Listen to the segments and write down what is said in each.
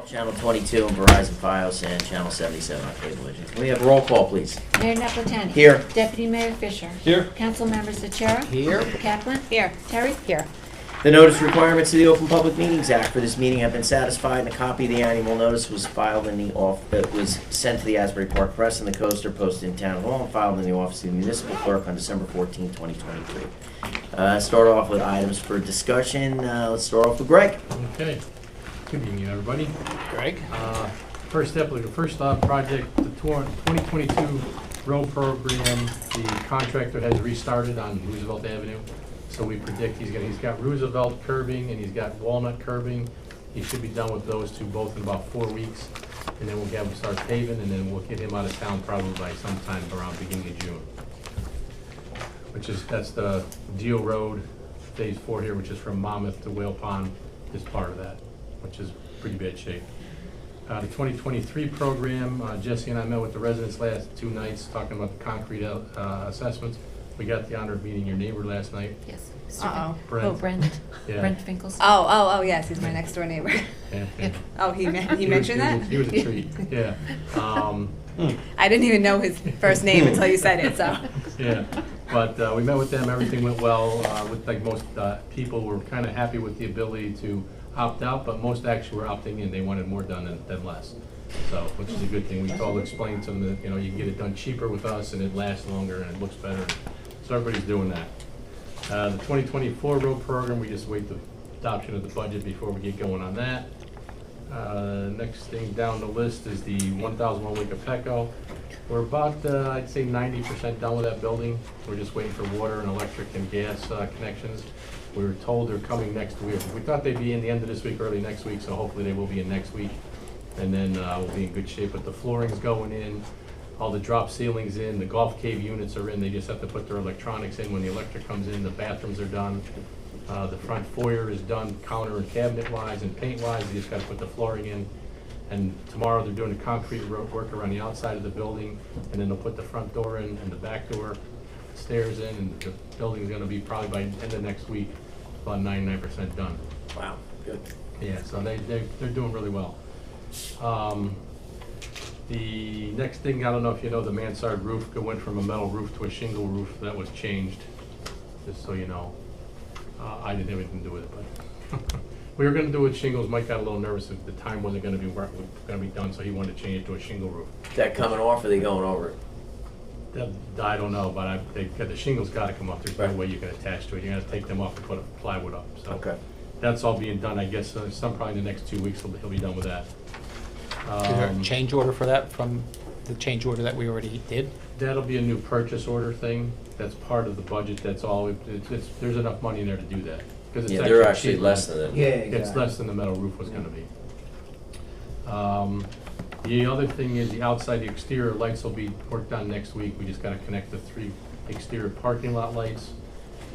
Channel 22 on Verizon Fios and Channel 77 on Cablevision. Can we have a roll call, please? Mayor Napolitani. Here. Deputy Mayor Fisher. Here. Councilmember Sechera. Here. Kaplan. Here. Terry. Here. The notice requirements of the Open Public Meetings Act for this meeting have been satisfied, and a copy of the annual notice was filed in the was sent to the Asbury Park Press and the Coaster, posted in Town Hall, and filed in the office of the municipal clerk on December 14, 2023. Start off with items for discussion. Let's start off with Greg. Okay. Good evening, everybody. Greg? First project, the 2022 road program, the contractor has restarted on Roosevelt Avenue. So we predict he's got Roosevelt curbing and he's got Walnut curbing. He should be done with those two both in about 4 weeks. And then we'll have him start paving, and then we'll get him out of town probably by sometime around beginning of June. That's the Deal Road, phase 4 here, which is from Monmouth to Whale Pond, is part of that, which is pretty bad shape. The 2023 program, Jesse and I met with the residents last 2 nights talking about the concrete assessments. We got the honor of meeting your neighbor last night. Yes. Uh-oh. Brent. Oh, Brent. Yeah. Brent Finkelstein. Oh, yes, he's my next door neighbor. Yeah. Oh, he mentioned that? He was a treat, yeah. I didn't even know his first name until you said it, so. Yeah, but we met with them, everything went well. With like most people were kind of happy with the ability to opt out, but most actually were opting in. They wanted more done than less. So, which is a good thing. We explained to them that, you can get it done cheaper with us and it lasts longer and it looks better. So everybody's doing that. The 2024 road program, we just wait the adoption of the budget before we get going on that. Next thing down the list is the 1001 Wake of Pecco. We're about, I'd say 90% done with that building. We're just waiting for water and electric and gas connections. We were told they're coming next week. We thought they'd be in the end of this week, early next week, so hopefully they will be in next week. And then we'll be in good shape with the floorings going in, all the drop ceilings in, the golf cave units are in. They just have to put their electronics in when the electric comes in. The bathrooms are done. The front foyer is done counter and cabinet wise and paint wise. They just got to put the flooring in. And tomorrow they're doing the concrete work around the outside of the building, and then they'll put the front door in and the back door, stairs in, and the building's going to be probably by the end of next week about 99% done. Wow, good. Yeah, so they're doing really well. The next thing, I don't know if you know, the mansard roof went from a metal roof to a shingle roof. That was changed, just so you know. I didn't have anything to do with it, but we were going to do it with shingles. Mike got a little nervous if the time wasn't going to be done, so he wanted to change it to a shingle roof. Is that coming off or are they going over it? I don't know, but the shingles got to come up. There's no way you can attach to it. You're going to take them off and put a plywood up. So Okay. that's all being done. I guess probably in the next 2 weeks he'll be done with that. Is there a change order for that from the change order that we already did? That'll be a new purchase order thing. That's part of the budget. That's all. There's enough money in there to do that. Because Yeah, they're actually less than it. Yeah, It's less than the metal roof was going to be. The other thing is the exterior lights will be worked on next week. We just got to connect the 3 exterior parking lot lights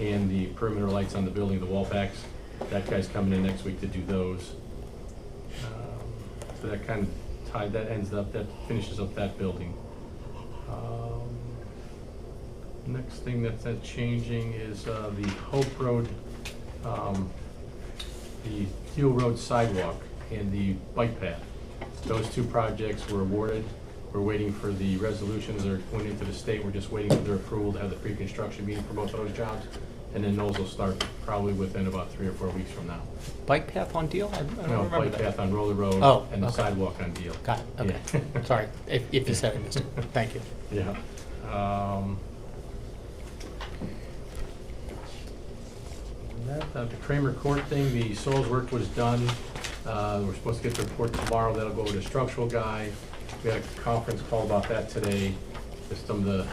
and the perimeter lights on the building, the wall packs. That guy's coming in next week to do those. So that kind of that finishes up that building. Next thing that's changing is the Hope Road, the Teal Road sidewalk and the bike path. Those 2 projects were awarded. We're waiting for the resolutions that are going into the state. We're just waiting for their approval to have the pre-construction meeting for both of those jobs. And then those will start probably within about 3 or 4 weeks from now. Bike path on Deal? I don't remember Bike that. path on Roller Road Oh, and the okay. sidewalk on Deal. Got it, okay. Yeah. Sorry, if you said it, missed it. Thank you. Yeah. The Kramer Court thing, the soils work was done. We're supposed to get the report tomorrow. That'll go to the structural guy. We had a conference call about that today. Just some of the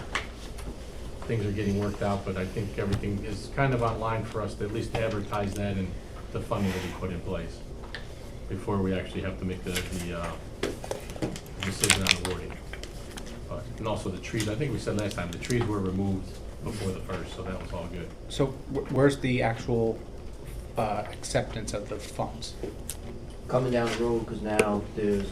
things are getting worked out, but I think everything is kind of online for us to at least advertise that and the funding will be put in place before we actually have to make the decision on awarding. And also the trees, I think we said last time, the trees were removed before the 1st, so that was all good. So where's the actual acceptance of the funds? Coming down the road, because now there's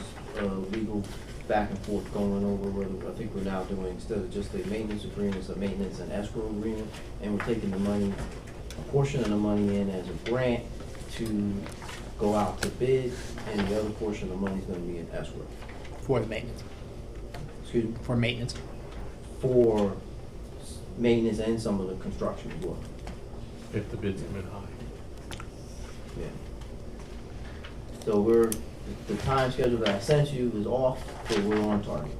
legal back and forth going over whether, I think we're now doing, instead of just a maintenance agreement, it's a maintenance and escrow agreement, and we're taking the money, a portion of the money in as a grant to go out to bid, and the other portion of the money's gonna be in escrow. For the maintenance, Excuse me, for maintenance. for maintenance and some of the construction as well. If the bids come in high. Yeah. So the time schedule that I sent you is off, but we're on target.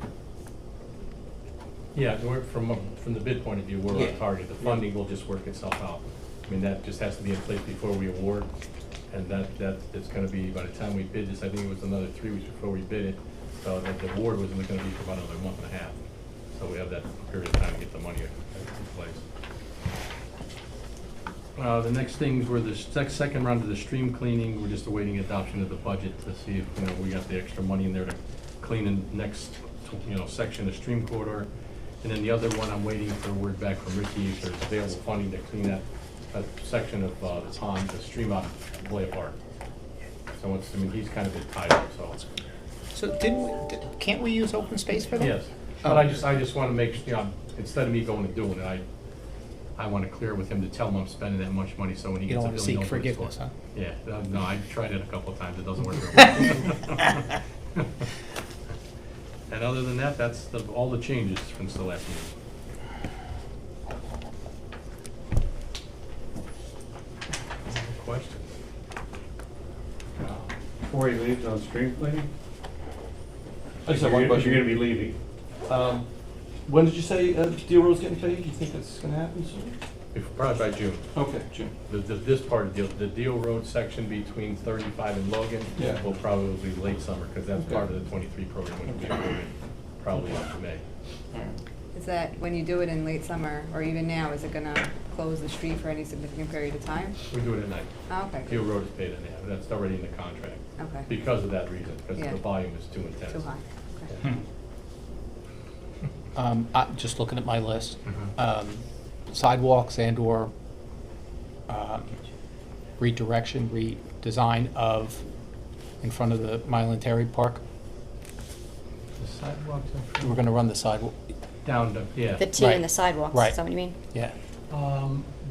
Yeah, we're from the bid point of view, we're Yeah. on target. The funding will just work itself out. I mean, that just has to be in place before we award, and it's gonna be, by the time we bid this, I think it was another 3 weeks before we bid it. So the award was only gonna be for about another month and a half. So we have that period of time to get the money in place. The next things were the second round of the stream cleaning. We're just awaiting adoption of the budget to see if, we got the extra money in there to clean the next, section of stream corridor. And then the other one, I'm waiting for word back from Ricky if there's available funding to clean that section of the pond, the stream out of Blair Park. So he's kind of been tied up, so. So can't we use open space for that? Yes, but I just want to make, instead of me going and doing it, I want to clear with him to tell him I'm spending that much money, so when he You gets don't a want to bill, he seek knows what it's forgiveness, for. huh? Yeah, no, I've tried it a couple of times, it doesn't work very well. And other than that, that's all the changes since the last meeting. Questions? Before he leaves on stream cleaning? I just have one question. You're gonna be leaving. When did you say Deal Road's getting paid? You think that's gonna happen soon? Probably by June. Okay, June. This part of the Deal Road section between 35 and Logan Yeah. will probably be late summer, because that's Okay. part of the 23 program, which will be awarded probably after May. Is that, when you do it in late summer, or even now, is it gonna close the street for any significant period of time? We do it at night. Oh, okay, Deal Road is paid at night, that's already in the contract. okay, Because of that reason, because Yeah. the volume is too intense. too high, okay. Just looking at my list, Mhm. sidewalks and/or redirection, redesign of in front of the Mylan Terry Park. The sidewalks in front- We're gonna run the sidewalk, down to, yeah. The T Right. and the sidewalks, Right. is that what you mean? yeah.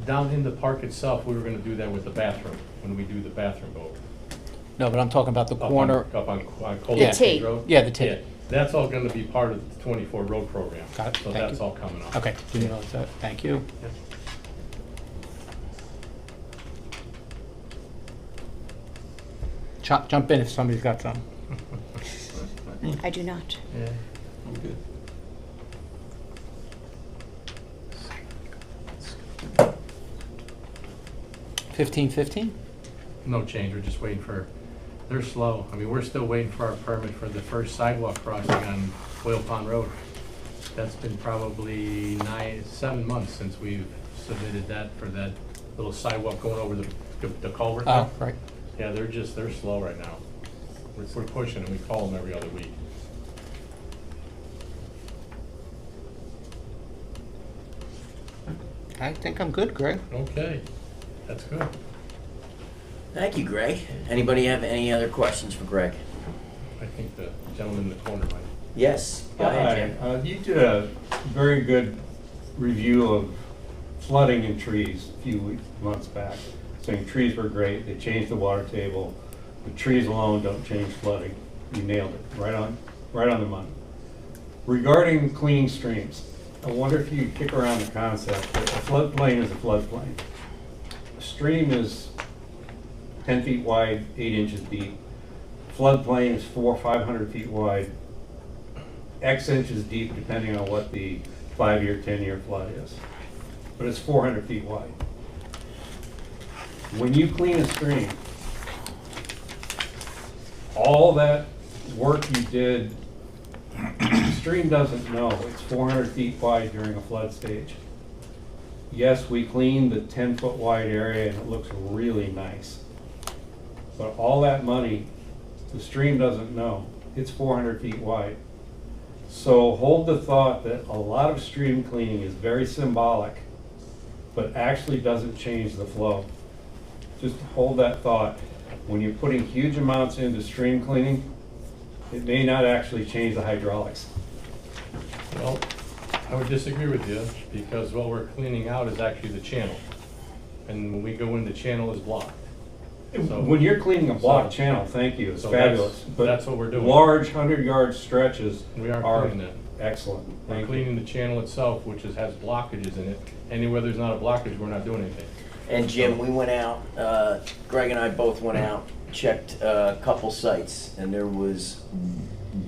Down in the park itself, we were gonna do that with the bathroom, when we do the bathroom vote. No, but I'm talking about the Up on- corner. Up on Yeah. Coldwater T. Road? Yeah, the T. Yeah, that's all gonna be part of the 24 road program. Got it, So thank that's you. all coming up. Okay, didn't realize that, thank you. Yeah. Jump in if somebody's got some. I do not. Yeah. I'm good. $15.15? No change, we're just waiting for, they're slow. I mean, we're still waiting for our permit for the first sidewalk crossing on Oil Pond Road. That's been probably 7 months since we've submitted that for that little sidewalk going over the culvert there. Oh, right. Yeah, they're slow right now. We're pushing and we call them every other week. I think I'm good, Greg. Okay, that's good. Thank you, Greg. Anybody have any other questions for Greg? I think the gentleman in the corner might. Yes, go ahead, Jim. You did a very good review of flooding in trees a few months back, saying trees were great, they changed the water table, the trees alone don't change flooding. You nailed it, right on the money. Regarding cleaning streams, I wonder if you could kick around the concept that a floodplain is a floodplain. A stream is 10 feet wide, 8 inches deep. Floodplain is 400 or 500 feet wide, X inches deep, depending on what the 5-year, 10-year flood is. But it's 400 feet wide. When you clean a stream, all that work you did, the stream doesn't know it's 400 feet wide during a flood stage. Yes, we cleaned the 10-foot wide area and it looks really nice. But all that money, the stream doesn't know it's 400 feet wide. So hold the thought that a lot of stream cleaning is very symbolic, but actually doesn't change the flow. Just hold that thought. When you're putting huge amounts into stream cleaning, it may not actually change the hydraulics. Well, I would disagree with you, because what we're cleaning out is actually the channel. And when we go in, the channel is blocked. So- When you're cleaning a block So- channel, thank you, it's So that's- fabulous. But that's what we're doing. Large 100-yard stretches We are are cleaning it. excellent. We're Thank you. cleaning the channel itself, which has blockages in it. Anywhere there's not a blockage, we're not doing anything. And Jim, we went out, Greg and I both went out, checked a couple sites, and there was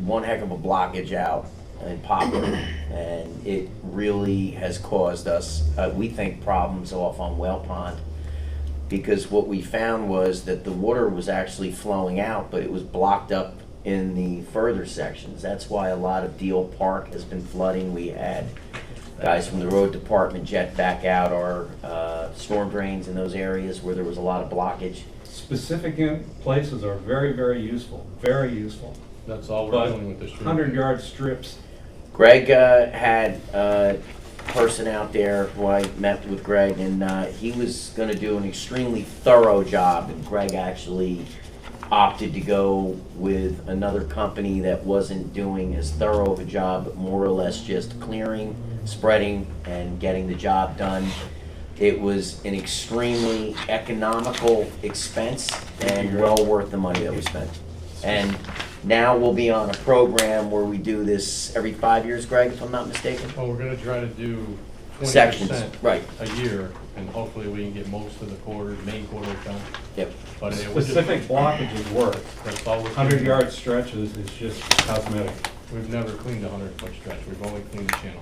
one heck of a blockage out in Poplar. And it really has caused us, we think, problems off on Whale Pond. Because what we found was that the water was actually flowing out, but it was blocked up in the further sections. That's why a lot of Deal Park has been flooding. We had guys from the road department jet back out our storm drains in those areas where there was a lot of blockage. Specific places are very, very useful, very useful. That's all we're But doing with the street. 100-yard strips, Greg had a person out there who I met with Greg, and he was going to do an extremely thorough job, and Greg actually opted to go with another company that wasn't doing as thorough of a job, but more or less just clearing, spreading, and getting the job done. It was an extremely economical expense and well worth the money that we spent. And now we'll be on a program where we do this every 5 years, Greg, if I'm not mistaken? Well, we're gonna try to do Sections, 20% right. a year, and hopefully we can get most of the quarters, main quarters done. Yep. But it was just- specific blockages work. That's all we're. 100-yard stretches is just cosmetic. We've never cleaned a 100-foot stretch. We've only cleaned the channel.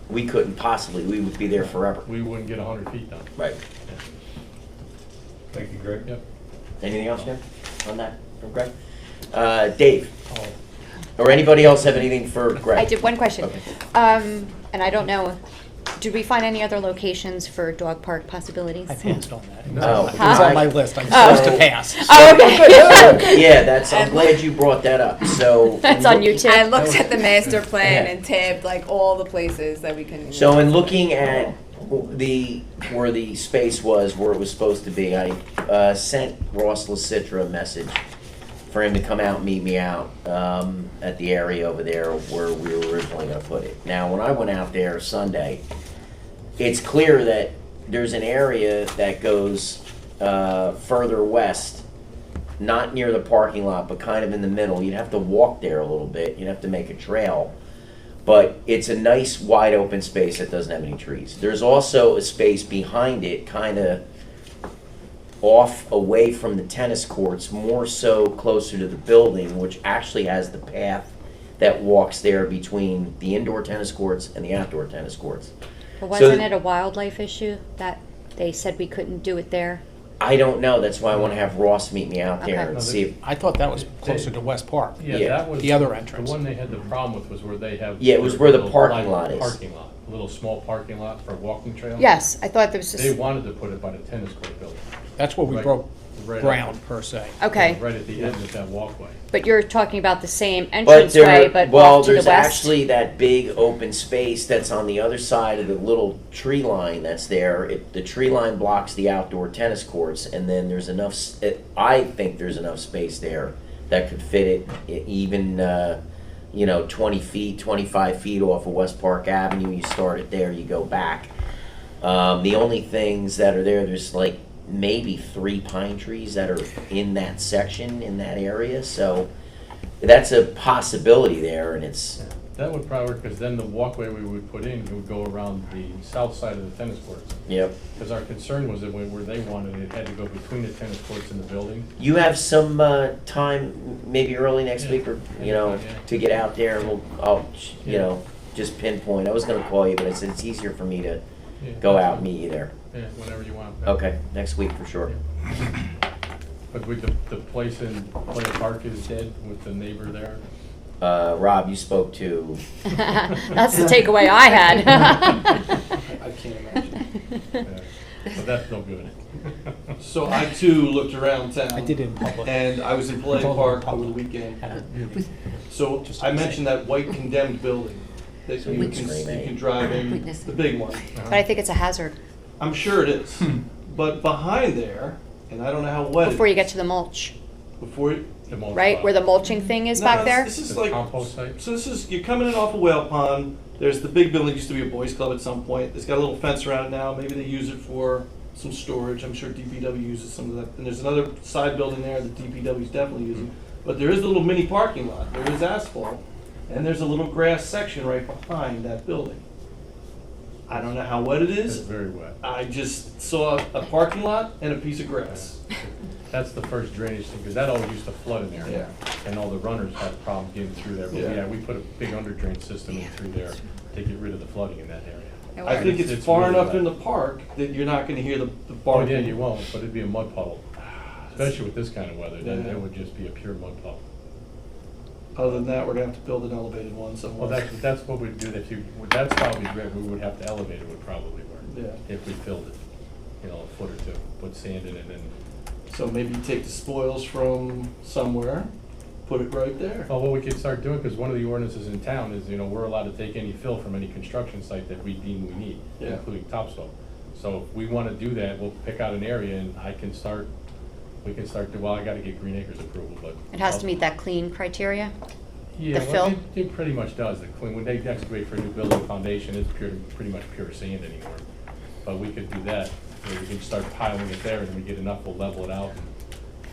We couldn't possibly, we would be there forever. We wouldn't get 100 feet done. Right. Thank you, Greg. Yep. Anything else, Jim, on that from Greg? Dave, Oh, or anybody else have anything for Greg? I did one question. Okay. And I don't know, did we find any other locations for dog park possibilities? I passed on that. Oh. It was on my list. I'm Oh. supposed to pass. Oh, okay. Yeah, I'm glad you brought that up, so. That's on you too. I looked at the master plan Yeah. and tabbed like all the places that we can. So in looking at where the space was, where it was supposed to be, I sent Ross LaCitra a message for him to come out and meet me out at the area over there where we were originally gonna put it. Now, when I went out there Sunday, it's clear that there's an area that goes further west, not near the parking lot, but kind of in the middle. You'd have to walk there a little bit, you'd have to make a trail. But it's a nice wide open space that doesn't have any trees. There's also a space behind it, kind of off away from the tennis courts, more so closer to the building, which actually has the path that walks there between the indoor tennis courts and the outdoor tennis courts. But So- wasn't it a wildlife issue that they said we couldn't do it there? I don't know, that's why I want to have Ross meet me out there Okay. and see if, I thought that was closer to West Park. Yeah, Yeah. that was. The other entrance. The one they had the problem with was where they have. Yeah, it was their where the little parking private lot is. Parking lot, a little small parking lot for a walking trail. Yes, I thought there was They just, wanted to put it by the tennis court building. That's where we Right- broke right ground, per se. okay. Right at the end of that walkway. But you're talking about the same but entranceway, there, but well, off to the there's west? actually that big open space that's on the other side of the little tree line that's there. The tree line blocks the outdoor tennis courts, and then there's enough, I think there's enough space there that could fit it even, 20 feet, 25 feet off of West Park Avenue. You start it there, you go back. The only things that are there's like maybe 3 pine trees that are in that section, in that area, so that's a possibility there, and it's, That would probably work, because then the walkway we would put in, it would go around the south side of the tennis courts. yep. Because our concern was that where they wanted it, it had to go between the tennis courts and the building. You have some time, maybe early next Yeah. week, or, Yeah. to get out there, and just pinpoint. I was gonna call you, but I said it's easier for me to Yeah. go out and meet you there. Yeah, whenever you want. Okay, next week for sure. But with the place in Play Park is dead with the neighbor there. Rob, you spoke to, That's the takeaway I had. I can't imagine. Yeah. But that's no good. So I too looked around town. I did it in public. And I was in Play Told them Park public. over the weekend. Uh, So Just I to say. mentioned that white condemned building that you Witness can, screen, eh? you can drive in, Witness. the big one. But I think it's a hazard I'm sure it is. But behind there, and I don't know how wet before it you get to the mulch, before you, The mulch right? pile. Where the mulching thing is No, back there? This is The like, compost site? so this is, you're coming in off of Whale Pond, there's the big building, used to be a boys club at some point, it's got a little fence around it now, maybe they use it for some storage. I'm sure DPW uses some of that. And there's another side building there that DPW is definitely using. But there is a little mini parking lot. There is asphalt. And there's a little grass section right behind that building. I don't know how wet it It's is. very wet. I just saw a parking lot and a piece of grass. That's the first drainage thing, because that always used to flood in there. Yeah. And all the runners had problems getting through there. But Yeah. yeah, we put a big under drain system in through there to get rid of the flooding in that area. And I what- think it's It's far really enough wet. in the park that you're not gonna hear the Oh, barking. yeah, you won't, but it'd be a mud puddle, especially with this kind of weather, then Yeah. it would just be a pure mud puddle. Other than that, we're gonna have to build an elevated one somewhere. Well, that's what we'd do, if you, that's probably great, we would have to elevate it, would probably work. Yeah. If we filled it, you know, a foot or two, put sand in it and, So maybe take the spoils from somewhere, put it right there. well, what we could start doing, because one of the ordinances in town is, you know, we're allowed to take any fill from any construction site that we deem we need, Yeah. including topsoil. So if we want to do that, we'll pick out an area and we can start, well, I gotta get Green Acres approval, but. It has to meet that clean criteria? Yeah, the well, fill? it pretty much does. When they excavate for a new building foundation, it's pretty much pure sand anymore. But we could do that, where we can start piling it there, and we get enough, we'll level it out.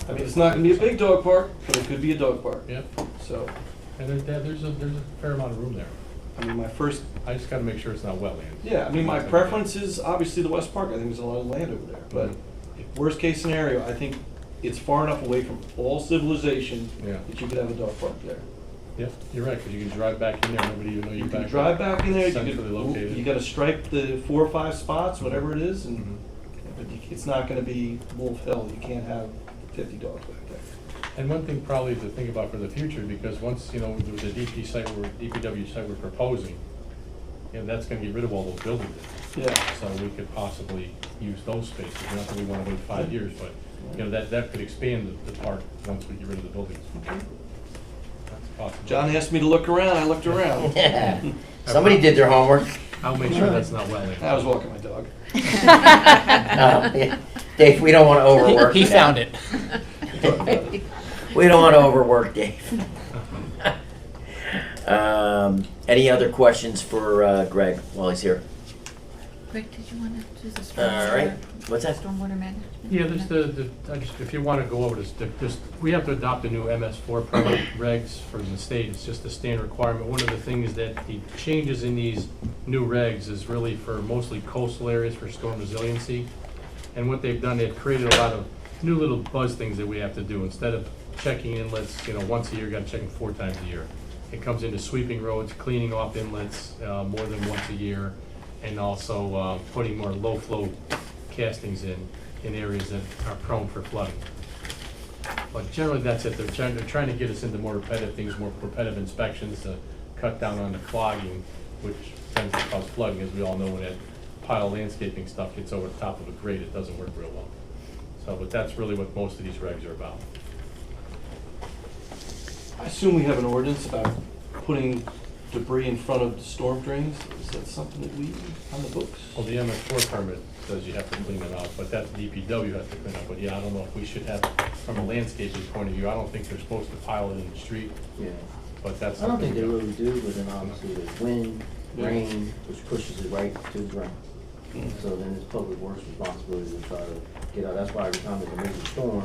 I mean, it's not gonna be a big dog park, but it could be a dog park. Yep, So, and there's a fair amount of room there. I mean, my first, I just gotta make sure it's not wetlands. yeah, I mean, my preference is obviously the West Park. I think there's a lot of land over there. But worst case scenario, I think it's far enough away from all civilization Yeah. that you could have a dog park there. Yep, you're right, because you can drive back in there, nobody even know You you're can back. drive back in there, Centrally located. you gotta stripe the 4 or 5 spots, whatever it is, and Mhm. but it's not gonna be Wolf Hill. You can't have 50 dogs back there. And one thing probably to think about for the future, because once, you know, the DPW site we're proposing, you know, that's gonna get rid of all those buildings. Yeah. So we could possibly use those spaces, not that we wanna wait 5 years, but, you know, that could expand the park once we get rid of the buildings. That's possible. John asked me to look around. I looked around. Yeah. Somebody did their homework. I'll make sure that's not wetland. I was walking my dog. Yeah. Dave, we don't want to overwork. He that. found it. We don't want to overwork Dave. Any other questions for Greg while he's here? Greg, did you want to do the All right. What's that? stormwater management? Yeah, there's if you wanna go over this, we have to adopt a new MS4 permit regs from the state, it's just a standard requirement. One of the things that the changes in these new regs is really for mostly coastal areas for storm resiliency. And what they've done, they've created a lot of new little buzz things that we have to do. Instead of checking inlets, you know, once a year, you gotta check them 4 times a year. It comes into sweeping roads, cleaning off inlets, more than once a year, and also, putting more low-flow castings in areas that are prone for flooding. But generally, that's it. They're trying to get us into more repetitive things, more repetitive inspections to cut down on the clogging, which tends to cause flooding, as we all know when that pile of landscaping stuff gets over the top of a grate, it doesn't work real well. So, but that's really what most of these regs are about. I assume we have an ordinance about putting debris in front of the storm drains. Is that something that we, on the books? Well, the MS4 permit says you have to clean it out, but that's DPW has to clean up. But yeah, I don't know if we should have, from a landscaping point of view, I don't think they're supposed to pile it in the street, Yeah. but that's. I don't think something they we- really do, but then obviously there's wind, Yeah. rain, which pushes it right to the ground. Mm. So then it's public works responsibility to try to get out. That's why every time there's a major storm,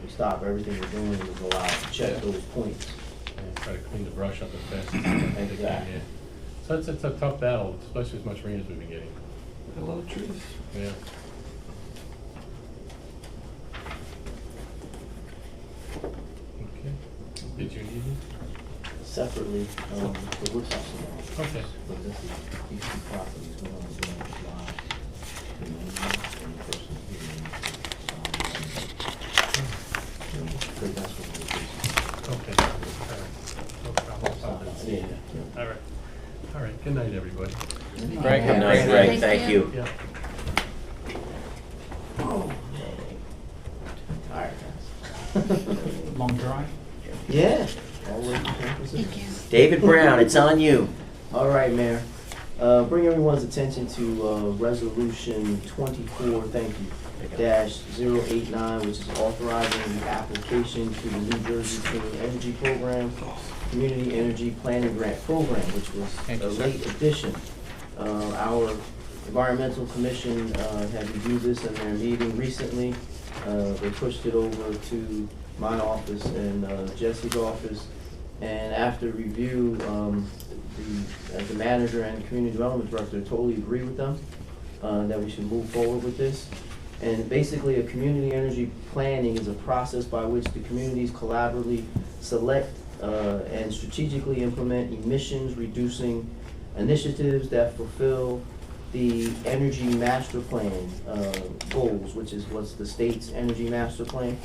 we stop everything we're doing and go out and check Yeah. those points. Yeah, try to clean the brush up as fast as they can. Exactly. Yeah. So it's a tough battle, especially as much rain as we've been getting. A lot of trees. Yeah. Okay. Did you need it? Separately, the Woods House tomorrow. Okay. But this is, these 2 properties, one of them is live. And the person here, but that's what we're doing. Okay. All right. No problem. I'll have to see you. All right. All right. Good night, everybody. Greg, Good night, Greg. Thank you. Yeah. All right, guys. Long drive? Yeah. All the way to campus. Thank you. David Brown, it's on you. All right, Mayor. Bring everyone's attention to Resolution 24, thank you, -089, which is authorizing the application to the New Jersey Clean Energy Program, Community Energy Planning Grant Program, which was Thank a you, sir. late addition. Our Environmental Commission had reviewed this in their meeting recently. They pushed it over to my office and Jesse's office. And after review, the manager and the community development director totally agree with them that we should move forward with this. And basically, a community energy planning is a process by which the communities collaboratively select and strategically implement emissions reducing initiatives that fulfill the energy master plan goals, which is what's the state's energy master plan.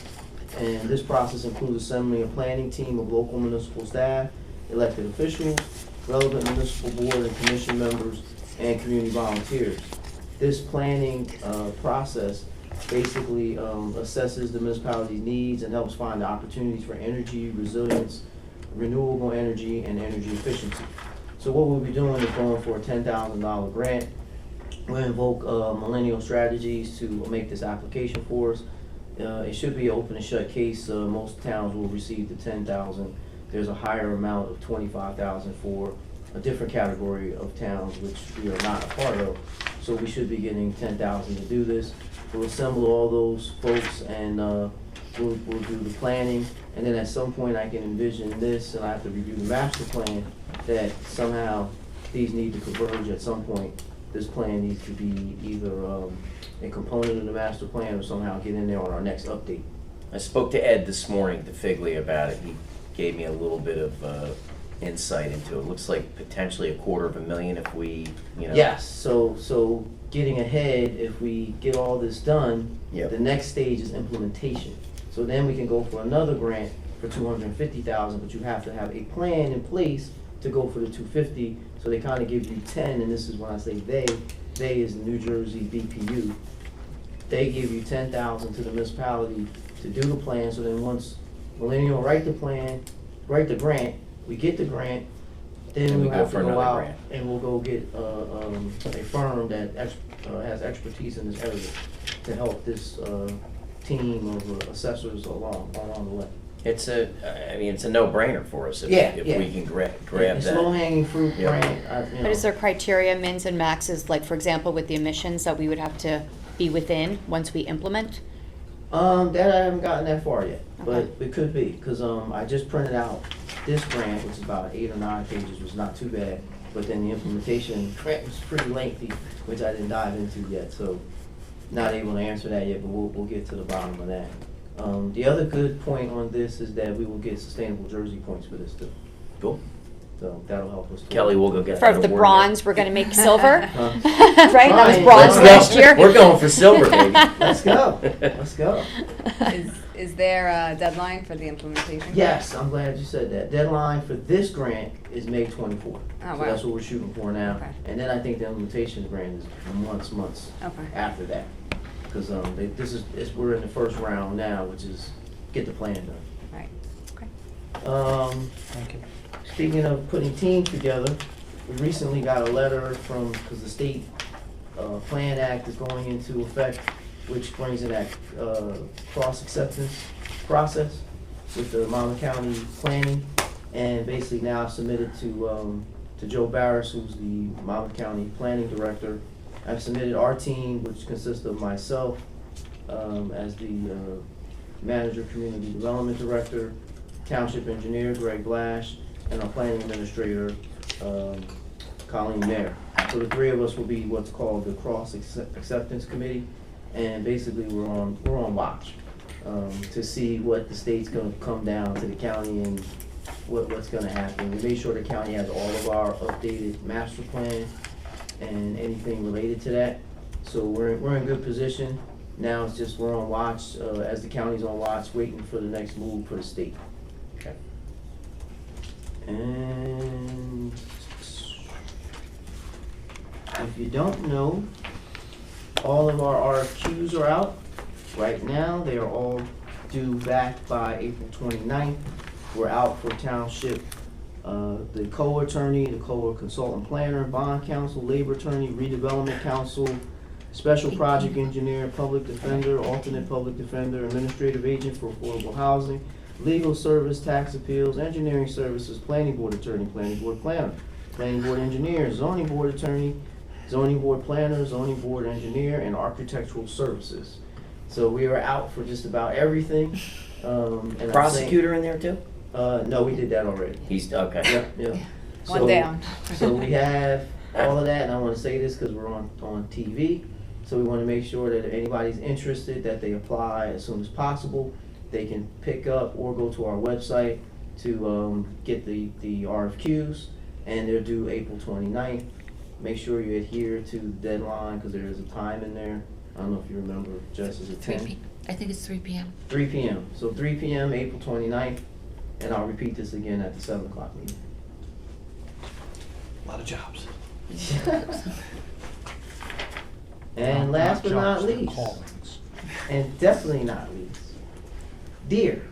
And this process includes assembling a planning team of local municipal staff, elected officials, relevant municipal board and commission members, and community volunteers. This planning process basically assesses the municipality's needs and helps find opportunities for energy resilience, renewable energy, and energy efficiency. So what we'll be doing is going for a $10,000 grant. We'll invoke Millennial Strategies to make this application for us. It should be an open and shut case. Most towns will receive the $10,000. There's a higher amount of $25,000 for a different category of towns which we are not a part of. So we should be getting $10,000 to do this. We'll assemble all those folks and we'll do the planning. And then at some point I can envision this, and I have to review the master plan, that somehow these need to converge at some point. This plan needs to be either a component of the master plan or somehow get in there on our next update. I spoke to Ed this morning, to Figley, about it. He gave me a little bit of insight into it. Looks like potentially $250,000 if we, you know. Yes, so getting ahead, if we get all this done, Yep. the next stage is implementation. So then we can go for another grant for $250,000, but you have to have a plan in place to go for the $250,000. So they kind of give you 10, and this is when I say they is New Jersey BPU. They give you $10,000 to the municipality to do the plan. So then once Millennial write the plan, write the grant, we get the grant, then Then we we'll go have for to go another out grant. and we'll go get a firm that has expertise in this area to help this team of assessors along the way. It's a no-brainer for us if Yeah. we can grab It's that. low-hanging fruit Yeah. grant. But is there criteria, mins and maxes, like for example with the emissions that we would have to be within once we implement? That I haven't gotten that far yet, but Okay. it could be, because I just printed out this grant, which is about 8 or 9 pages, was not too bad, but then the implementation grant was pretty lengthy, which I didn't dive into yet, so not able to answer that yet, but we'll get to the bottom of that. The other good point on this is that we will get sustainable jersey points for this too, Cool. so that'll help us. Kelly, we'll go get For that the award. bronze, we're gonna make silver, Huh? right? That was Fine. bronze Let's last go. year. We're going for silver, baby. Let's go, let's go. Is there a deadline for the implementation? Yes, I'm glad you said that. Deadline for this grant is May 24th. Oh, So wow. that's what we're shooting for now. Okay. And then I think the implementation grant is months Okay. after that. Because we're in the first round now, which is get the plan done. Right, okay. Thank you. Speaking of putting teams together, we recently got a letter from, because the state Plan Act is going into effect, which brings in that cross-acceptance process with the Monmouth County planning. And basically now I've submitted to Joe Barris, who's the Monmouth County Planning Director. I've submitted our team, which consists of myself as the Manager, Community Development Director, Township Engineer Greg Blash, and our Planning Administrator, Colleen Mayer. So the three of us will be what's called the Cross Acceptance Committee, and basically we're on watch to see what the state's gonna come down to the county and what's gonna happen. We made sure the county has all of our updated master plan and anything related to that. So we're in good position. Now it's just we're on watch, as the county's on watch, waiting for the next move for the state. Okay. And if you don't know, all of our RFQs are out. Right now, they are all due back by April 29th. We're out for Township, the co-attorney, the co-consultant planner, bond counsel, labor attorney, redevelopment counsel, special project engineer, public defender, alternate public defender, administrative agent for affordable housing, legal service, tax appeals, engineering services, planning board attorney, planning board planner, planning board engineer, zoning board attorney, zoning board planner, zoning board engineer, and architectural services. So we are out for just about everything. And I'm saying- Prosecutor in there too? No, we did that already. He's, okay. Yep, yep. One So- down. So we have all of that, and I wanna say this because we're on TV. So we wanna make sure that if anybody's interested, that they apply as soon as possible. They can pick up or go to our website to get the RFQs, and they're due April 29th. Make sure you adhere to the deadline, because there is a time in there. I don't know if you remember, Jess, is it 10? I think it's 3 p.m. 3 p.m. So 3 p.m., April 29th, and I'll repeat this again at the 7 o'clock meeting. A lot of jobs. And last but not least, and definitely not least, deer.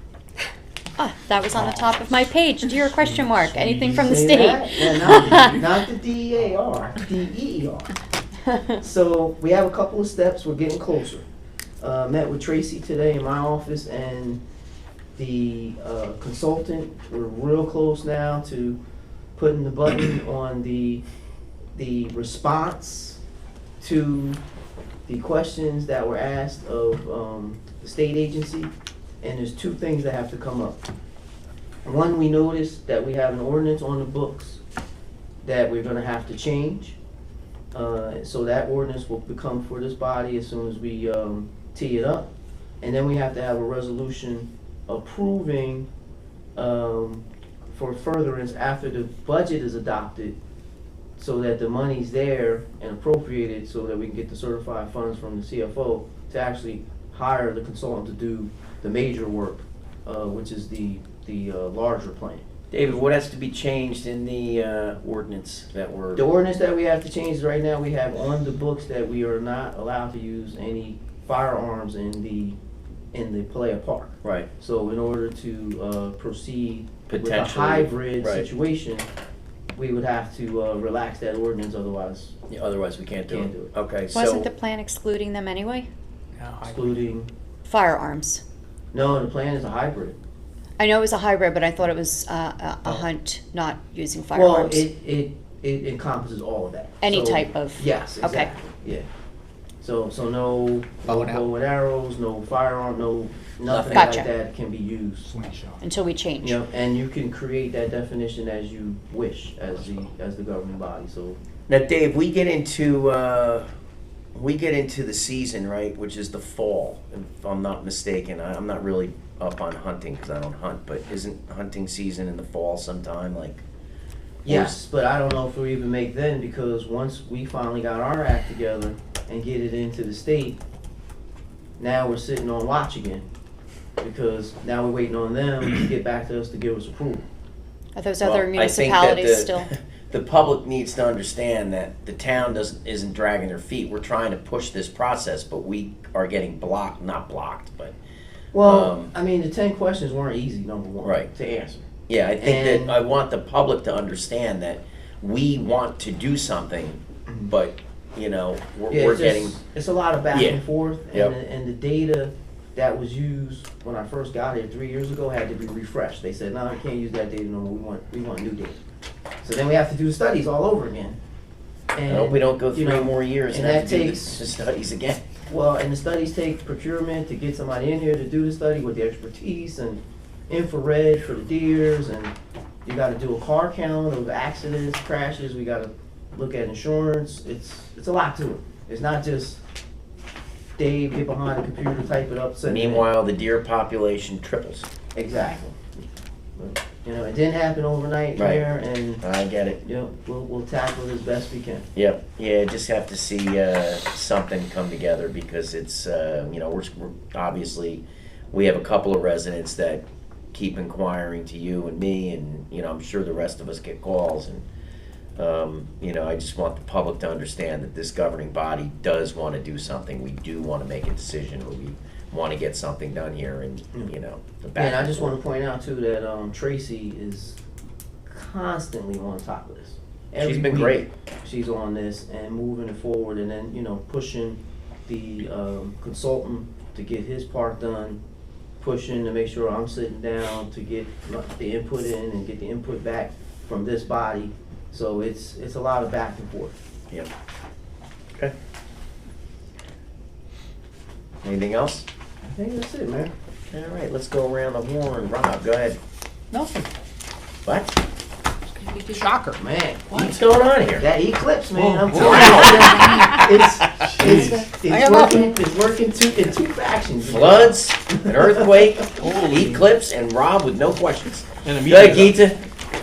Ah, that was on the top of my page. Dear question mark, anything from the Say state? that? Yeah, not the DEAR, DEER. So we have a couple of steps, we're getting closer. Met with Tracy today in my office, and the consultant, we're real close now to putting the button on the response to the questions that were asked of the state agency, and there's two things that have to come up. One, we noticed that we have an ordinance on the books that we're gonna have to change. So that ordinance will become for this body as soon as we tee it up. And then we have to have a resolution approving for furtherance after the budget is adopted, so that the money's there and appropriated, so that we can get the certified funds from the CFO to actually hire the consultant to do the major work, which is the larger plan. David, what has to be changed in the ordinance that we're? The ordinance that we have to change right now, we have on the books that we are not allowed to use any firearms in the Palea Park. Right. So in order to proceed with a Potentially, hybrid right. situation, we would have to relax that ordinance, otherwise Yeah, otherwise we can't do Can't it. do it. Okay, so. Wasn't the plan excluding them anyway? excluding, Firearms. no, the plan is a hybrid. I know it was a hybrid, but I thought it was a hunt, not using Well, firearms. it encompasses all of that. Any So- type of. Yes, Okay. exactly, yeah. So no Bow and bow and arrows, no firearm, nothing Nothing. like Gotcha. that can be used. Until we change. You know, and you can create that definition as you wish as the governing body, so. Now, Dave, we get into the season, right, which is the fall, if I'm not mistaken. I'm not really up on hunting because I don't hunt, but isn't hunting season in the fall sometime, like? Yes, but I don't know if we'll even make then, because once we finally got our act together and get it into the state, now we're sitting on watch again, because now we're waiting on them to get back to us to give us approval. Are those Well, other I think that municipalities still? The public needs to understand that the town isn't dragging their feet. We're trying to push this process, but we are getting not blocked, but. Well, I mean, the 10 questions weren't easy, number one, Right. to answer. Yeah, I think And- that I want the public to understand that we want to do something, but, you know, Yeah, we're it's getting, it's a lot of back Yeah. and forth, Yep. and the data that was used when I first got here 3 years ago had to be refreshed. They said, no, we can't use that data no more, we want new data. So then we have to do the studies all over again. I hope we don't go you 3 know, more years and and have to that do the takes- studies again. Well, and the studies take procurement to get somebody in here to do the study with the expertise, and infrared for the deers, and you gotta do a car count of accidents, crashes, we gotta look at insurance, it's a lot to it. It's not just Dave, get behind the computer, type it up, send it in. Meanwhile, the deer population triples. Exactly. But, you know, it didn't happen overnight Right. here, and, I get it. you know, we'll tackle it as best we can. Yep, yeah, just have to see something come together, because it's, you know, we're obviously, we have a couple of residents that keep inquiring to you and me, and, you know, I'm sure the rest of us get calls, and, you know, I just want the public to understand that this governing body does want to do something. We do want to make a decision, or we want to get something done here, and, you know, the back. And I just forth. want to point out too that Tracy is constantly on top of this. Every She's been week great. She's on this and moving it forward, and then, you know, pushing the consultant to get his part done, pushing to make sure I'm sitting down to get the input in and get the input back from this body. So it's a lot of back and forth. Yep. Okay. Anything else? I think that's it, man. All right, let's go around the horn. Rob, go ahead. Nothing. What? Shocker. Man, What's going on here? that eclipse, man, I'm Whoa. telling you. It's working in two factions. Floods, an earthquake, Holy. eclipse, and Rob with no questions. And a Go ahead, meteor. Geeta.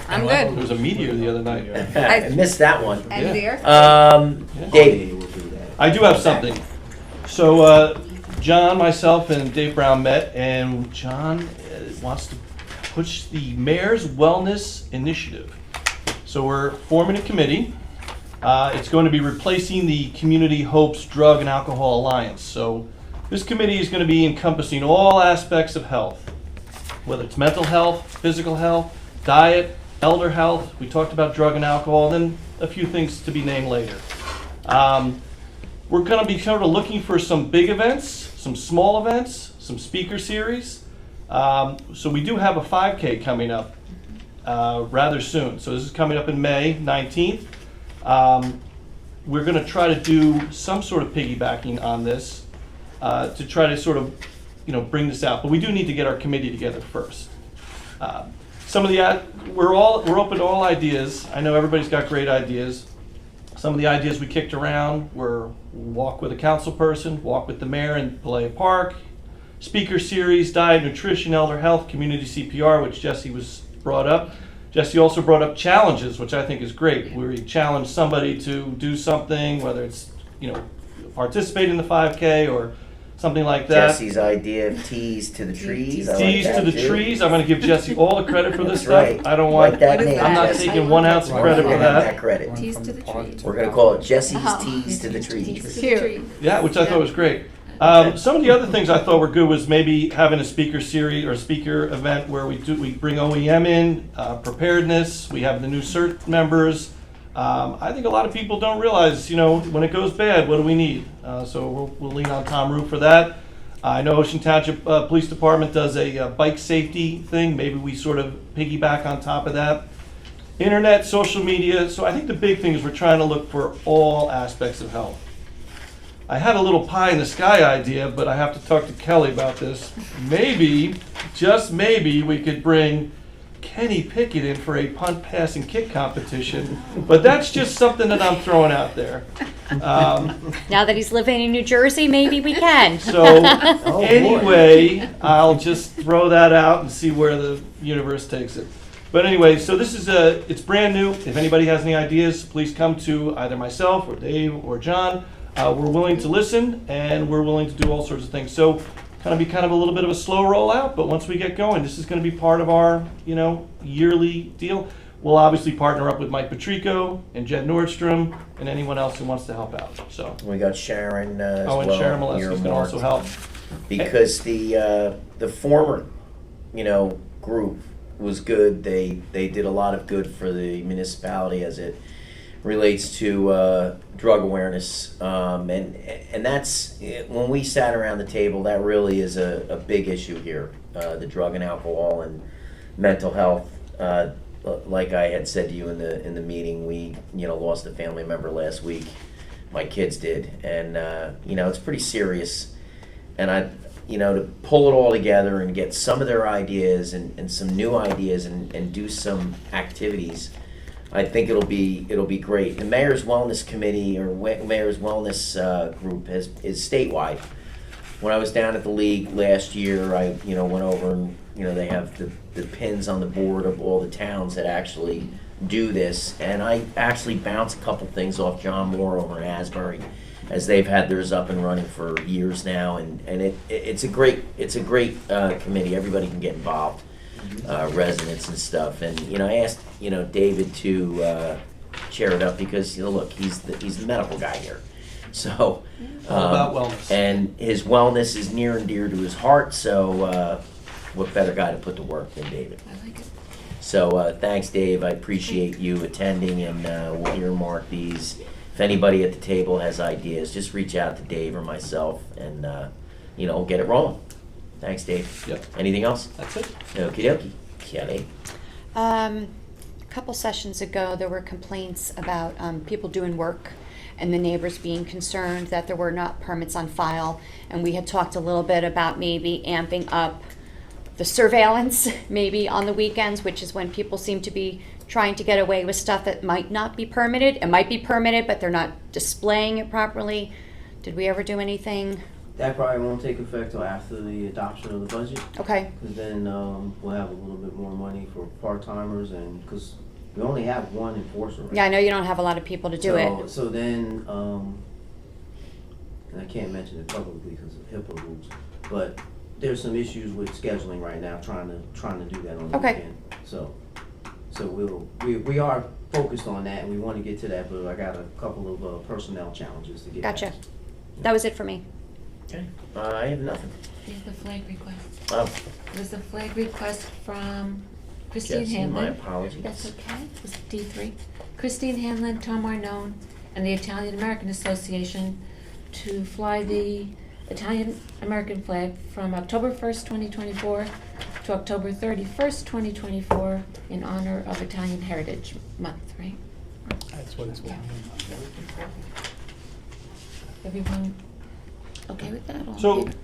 I'm There good. was a meteor the other night. I missed that one. And Yeah. the earth? David. I do have something. So, John, myself, and Dave Brown met, and John wants to push the Mayor's Wellness Initiative. So we're forming a committee. It's going to be replacing the Community Hopes Drug and Alcohol Alliance. So this committee is going to be encompassing all aspects of health, whether it's mental health, physical health, diet, elder health. We talked about drug and alcohol, and then a few things to be named later. We're going to be sort of looking for some big events, some small events, some speaker series. So we do have a 5K coming up rather soon. So this is coming up in May 19th. We're going to try to do some sort of piggybacking on this to try to sort of, bring this out. But we do need to get our committee together first. Some of the we're open to all ideas. I know everybody's got great ideas. Some of the ideas we kicked around were walk with a council person, walk with the mayor in Palais Park, speaker series, diet, nutrition, elder health, community CPR, which Jesse was brought up. Jesse also brought up challenges, which I think is great, where you challenge somebody to do something, whether it's, participate in the 5K or something like that. Jesse's idea of teas to the trees. I like Tees to that, the too. trees. I'm going to give Jesse all the credit for this That's right. stuff. I don't Like want. that What is name, that? I'm not Jesse. taking 1 ounce of We're credit gonna for have that. that credit. Tees to the trees. We're gonna call it Jesse's Oh. teas to the trees. Cute. Yeah, which I thought was great. Some of the other things I thought were good was maybe having a speaker series or a speaker event where we bring OEM in, preparedness. We have the new CERT members. I think a lot of people don't realize, when it goes bad, what do we need? So we'll lean on Tom Root for that. I know Ocean Township Police Department does a bike safety thing. Maybe we sort of piggyback on top of that. Internet, social media. So I think the big thing is we're trying to look for all aspects of health. I had a little pie in the sky idea, but I have to talk to Kelly about this. Maybe, just maybe, we could bring Kenny Pickett in for a punt, pass, and kick competition. But that's just something that I'm throwing out there. Now that he's living in New Jersey, maybe we can. So boy. anyway, I'll just throw that out and see where the universe takes it. But anyway, so this is it's brand new. If anybody has any ideas, please come to either myself or Dave or John. We're willing to listen, and we're willing to do all sorts of things. So be kind of a little bit of a slow rollout, but once we get going, this is going to be part of our, yearly deal. We'll obviously partner up with Mike Patrico and Jen Nordstrom and anyone else who wants to help out. So, We got Sharon as and well. Sharon Molesky's going to also help. Because the former, group was good. They did a lot of good for the municipality as it relates to drug awareness, and that's when we sat around the table. That really is a big issue here, the drug and alcohol and mental health. Like I had said to you in the meeting, we lost a family member last week. My kids did, and it's pretty serious. And to pull it all together and get some of their ideas and some new ideas and do some activities, I think it'll be great. The Mayor's Wellness Committee or Mayor's Wellness Group is statewide. When I was down at the league last year, I went over and they have the pins on the board of all the towns that actually do this, and I actually bounced a couple things off John Moore over in Asbury, as they've had theirs up and running for years now, and it's a great committee. Everybody can get involved. Residents and stuff, and I asked David to chair it up because look, he's the medical guy here, so All about wellness. and his wellness is near and dear to his heart. So what better guy to put to work than David? I like it. So thanks, Dave. I appreciate you attending, and we'll earmark these. If anybody at the table has ideas, just reach out to Dave or myself, and we'll get it rolling. Thanks, Dave. Yep. Anything else? That's it. Okie dokie. Kelly. A couple sessions ago, there were complaints about people doing work and the neighbors being concerned that there were not permits on file. And we had talked a little bit about maybe amping up the surveillance, maybe on the weekends, which is when people seem to be trying to get away with stuff that might not be permitted. It might be permitted, but they're not displaying it properly. Did we ever do anything? That probably won't take effect till after the adoption of the budget, Okay, because then we'll have a little bit more money for part-timers, and, because we only have one enforcer right yeah, I know you don't have a lot of people to do it. So then, and I can't mention it publicly because of HIPAA rules, but there's some issues with scheduling right now, trying to do that on the Okay. weekend. So we are focused on that, and we want to get to that, but I got a couple of personnel challenges to get Gotcha. past. That was it for me. Okay, I have nothing. Here's the flag request. Oh, There's a flag request from Christine Jesse, my Hanlon. apologies. That's okay, it was D3. Christine Hanlon, Tom Arnone, and the Italian American Association to fly the Italian American flag from October 1st, 2024 to October 31st, 2024 in honor of Italian Heritage Month, right? That's what it's for. Everyone okay with that? All in So, favor?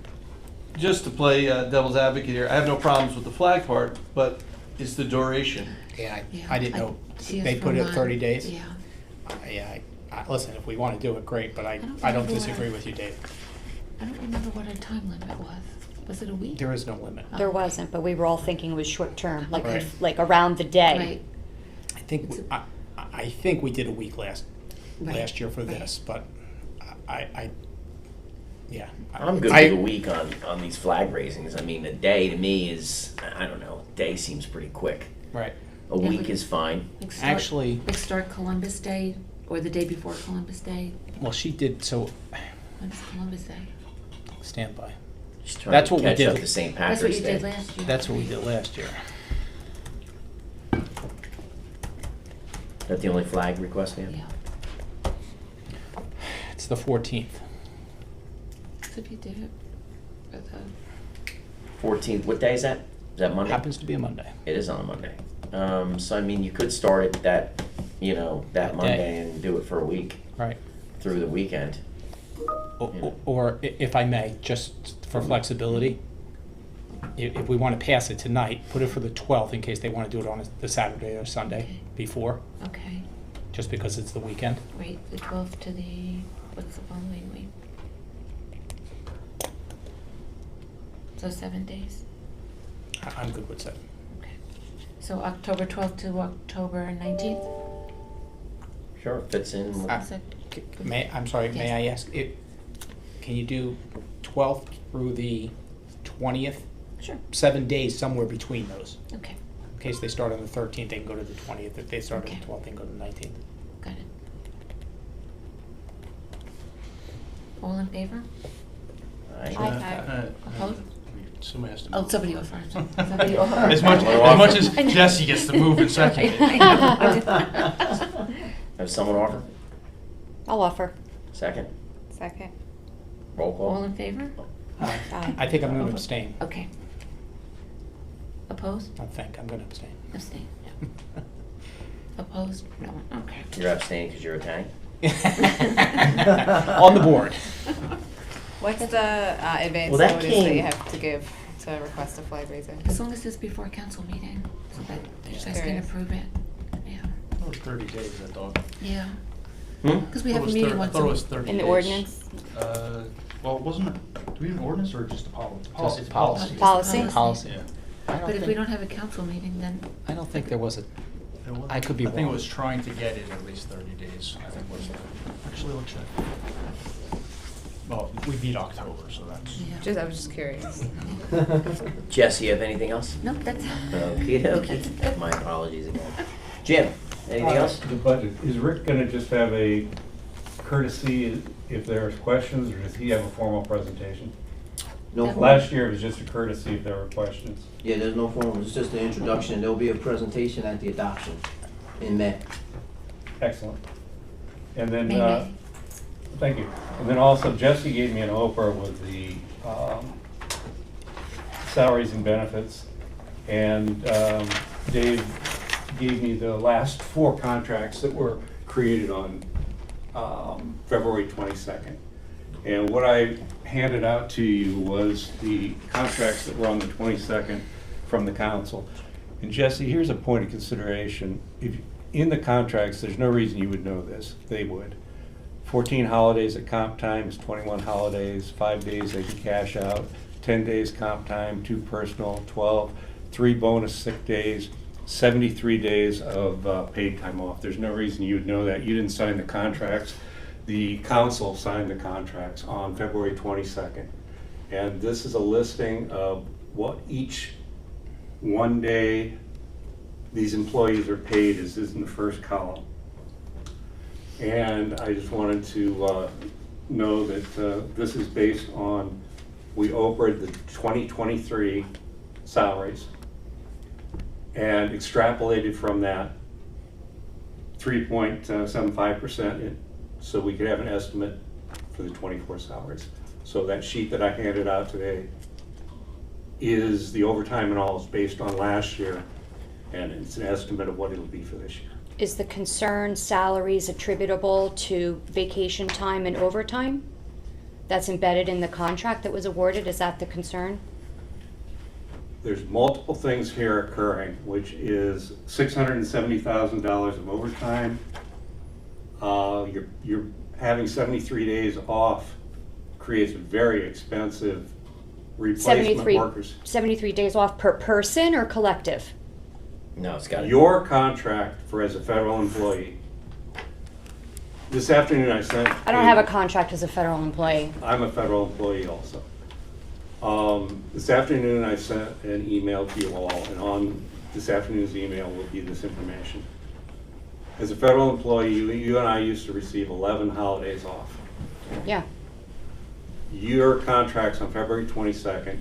just to play devil's advocate here, I have no problems with the flag part, but it's the duration. Yeah, Yeah, I didn't I know, see us they put it from, 30 days? Yeah. Yeah, listen, if we want to do it, great, but I don't don't remember disagree what- with you, Dave. I don't remember what our time limit was. Was it a week? There is no limit. There wasn't, but we were all thinking it was short term, like, Right. like around the day. Right. I think, It's I think we did a week last Right, year for right. this, but yeah. I'm good I- with a week on these flag raisings. I mean, a day to me is, I don't know, a day seems pretty quick. Right. A Yeah, week but- is fine. Like start- Actually- Like start Columbus Day or the day before Columbus Day. Well, she did, so, When's Columbus Day? stand by. Just trying That's to what we catch did. up to St. That's Patrick's what you Day. did last year. That's what we did last year. Is that the only flag request we have? Yeah. It's the 14th. So if you did it for the, 14th, what day is that? Is that Monday? Happens to be a Monday. It is on a Monday. So I mean, you could start it that That day. Monday and do it for a week Right. through the weekend. Or if I may, just for flexibility, if we want to pass it tonight, put it for the 12th in case they want to do it on the Saturday or Sunday Okay. before, okay, just because it's the weekend. wait, the 12th to the, what's the following week? So 7 days, I'm good with 7. okay. So October 12th to October 19th? Sure, fits in. with- Uh, Is that- I'm sorry, may I Yes. ask, can you do 12th through the 20th? Sure, 7 days somewhere between those. okay, In case they start on the 13th, they can go to the 20th. If they start on Okay. the 12th, they can go to the 19th. got it. All in favor? Aye. Aye. Opposed? Somebody has to Oh, move. somebody offer. Somebody offer. As much as Jesse gets to move in second. Have someone offer? I'll offer. Second? Second. Roll call? All in favor? Aye. I think I'm going to abstain. Okay. Opposed? I'm going to abstain. Abstain, no. Opposed? No one, okay. You're abstaining because you're Italian? On the board. What's the advance Well, that notice that came- you have to give to request a flag raising? As long as it's before council meeting, so that you guys can Curious. approve it. Yeah, It was 30 days, I thought. yeah, Hmm? because we have a meeting once I thought a it was week. 30 In the days. ordinance? Well, wasn't it, do we have an ordinance or just a policy? Policy. It's Policy. Policy? Policy. Yeah. But if we don't have a council meeting, then, I don't think there was a, It was- I could be I think it wrong. was trying to get it at least 30 days, I think was, actually, let's check. Well, we beat October, so that's. yeah. I was just curious. Jesse, you have anything else? Nope, that's. Okay. My apologies again. Jim, anything else? The budget, is Rick gonna just have a courtesy if there's questions, or does he have a formal presentation? No Yeah. form. Last year it was just a courtesy if there were questions. Yeah, there's no form, it's just the introduction. There'll be a presentation at the adoption in May. Excellent. And then, Maybe. thank you. And then also Jesse gave me an Oprah with the salaries and benefits. And Dave gave me the last 4 contracts that were created on February 22nd. And what I handed out to you was the contracts that were on the 22nd from the council. And Jesse, here's a point of consideration. If in the contracts, there's no reason you would know this, they would. 14 holidays at comp time is 21 holidays, 5 days they can cash out, 10 days comp time, 2 personal, 12, 3 bonus sick days, 73 days of paid time off. There's no reason you would know that. You didn't sign the contracts. The council signed the contracts on February 22nd. And this is a listing of what each one day these employees are paid is in the first column. And I just wanted to know that this is based on, we opened the 2023 salaries and extrapolated from that 3.75% so we could have an estimate for the 24 salaries. So that sheet that I handed out today is the overtime and all is based on last year, and it's an estimate of what it'll be for this year. Is the concern salaries attributable to vacation time and overtime? That's embedded in the contract that was awarded, is that the concern? There's multiple things here occurring, which is $670,000 of overtime. You're having 73 days off creates very expensive replacement workers. 73 days off per person or collective? No, it's got to. Your contract for as a federal employee. This afternoon I sent. I don't have a contract as a federal employee. I'm a federal employee also. This afternoon I sent an email to you all, and on this afternoon's email will be this information. As a federal employee, you and I used to receive 11 holidays off. Yeah. Your contracts on February 22nd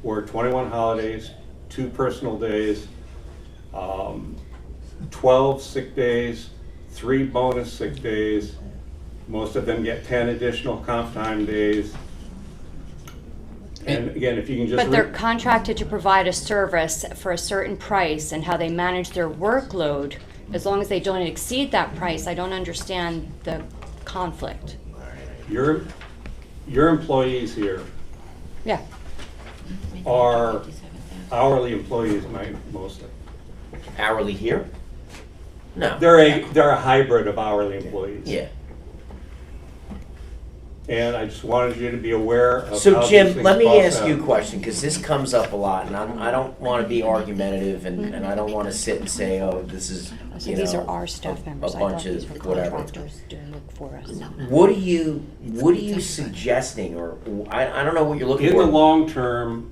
were 21 holidays, 2 personal days, 12 sick days, 3 bonus sick days. Most of them get 10 additional comp time days. And again, if you can just. But they're contracted to provide a service for a certain price, and how they manage their workload, as long as they don't exceed that price, I don't understand the conflict. Your employees here Yeah. are hourly employees, mostly. Hourly here? No. They're a hybrid of hourly employees. Yeah. And I just wanted you to be aware of how So these Jim, things let me cost ask you a out. question, because this comes up a lot, and I don't want to be argumentative, and I don't want to sit and say, oh, this is, So you these know, are our staff members. a I thought bunch these were of whatever. contractors doing work for us. What are you suggesting, or I don't know what you're looking In for. the long term,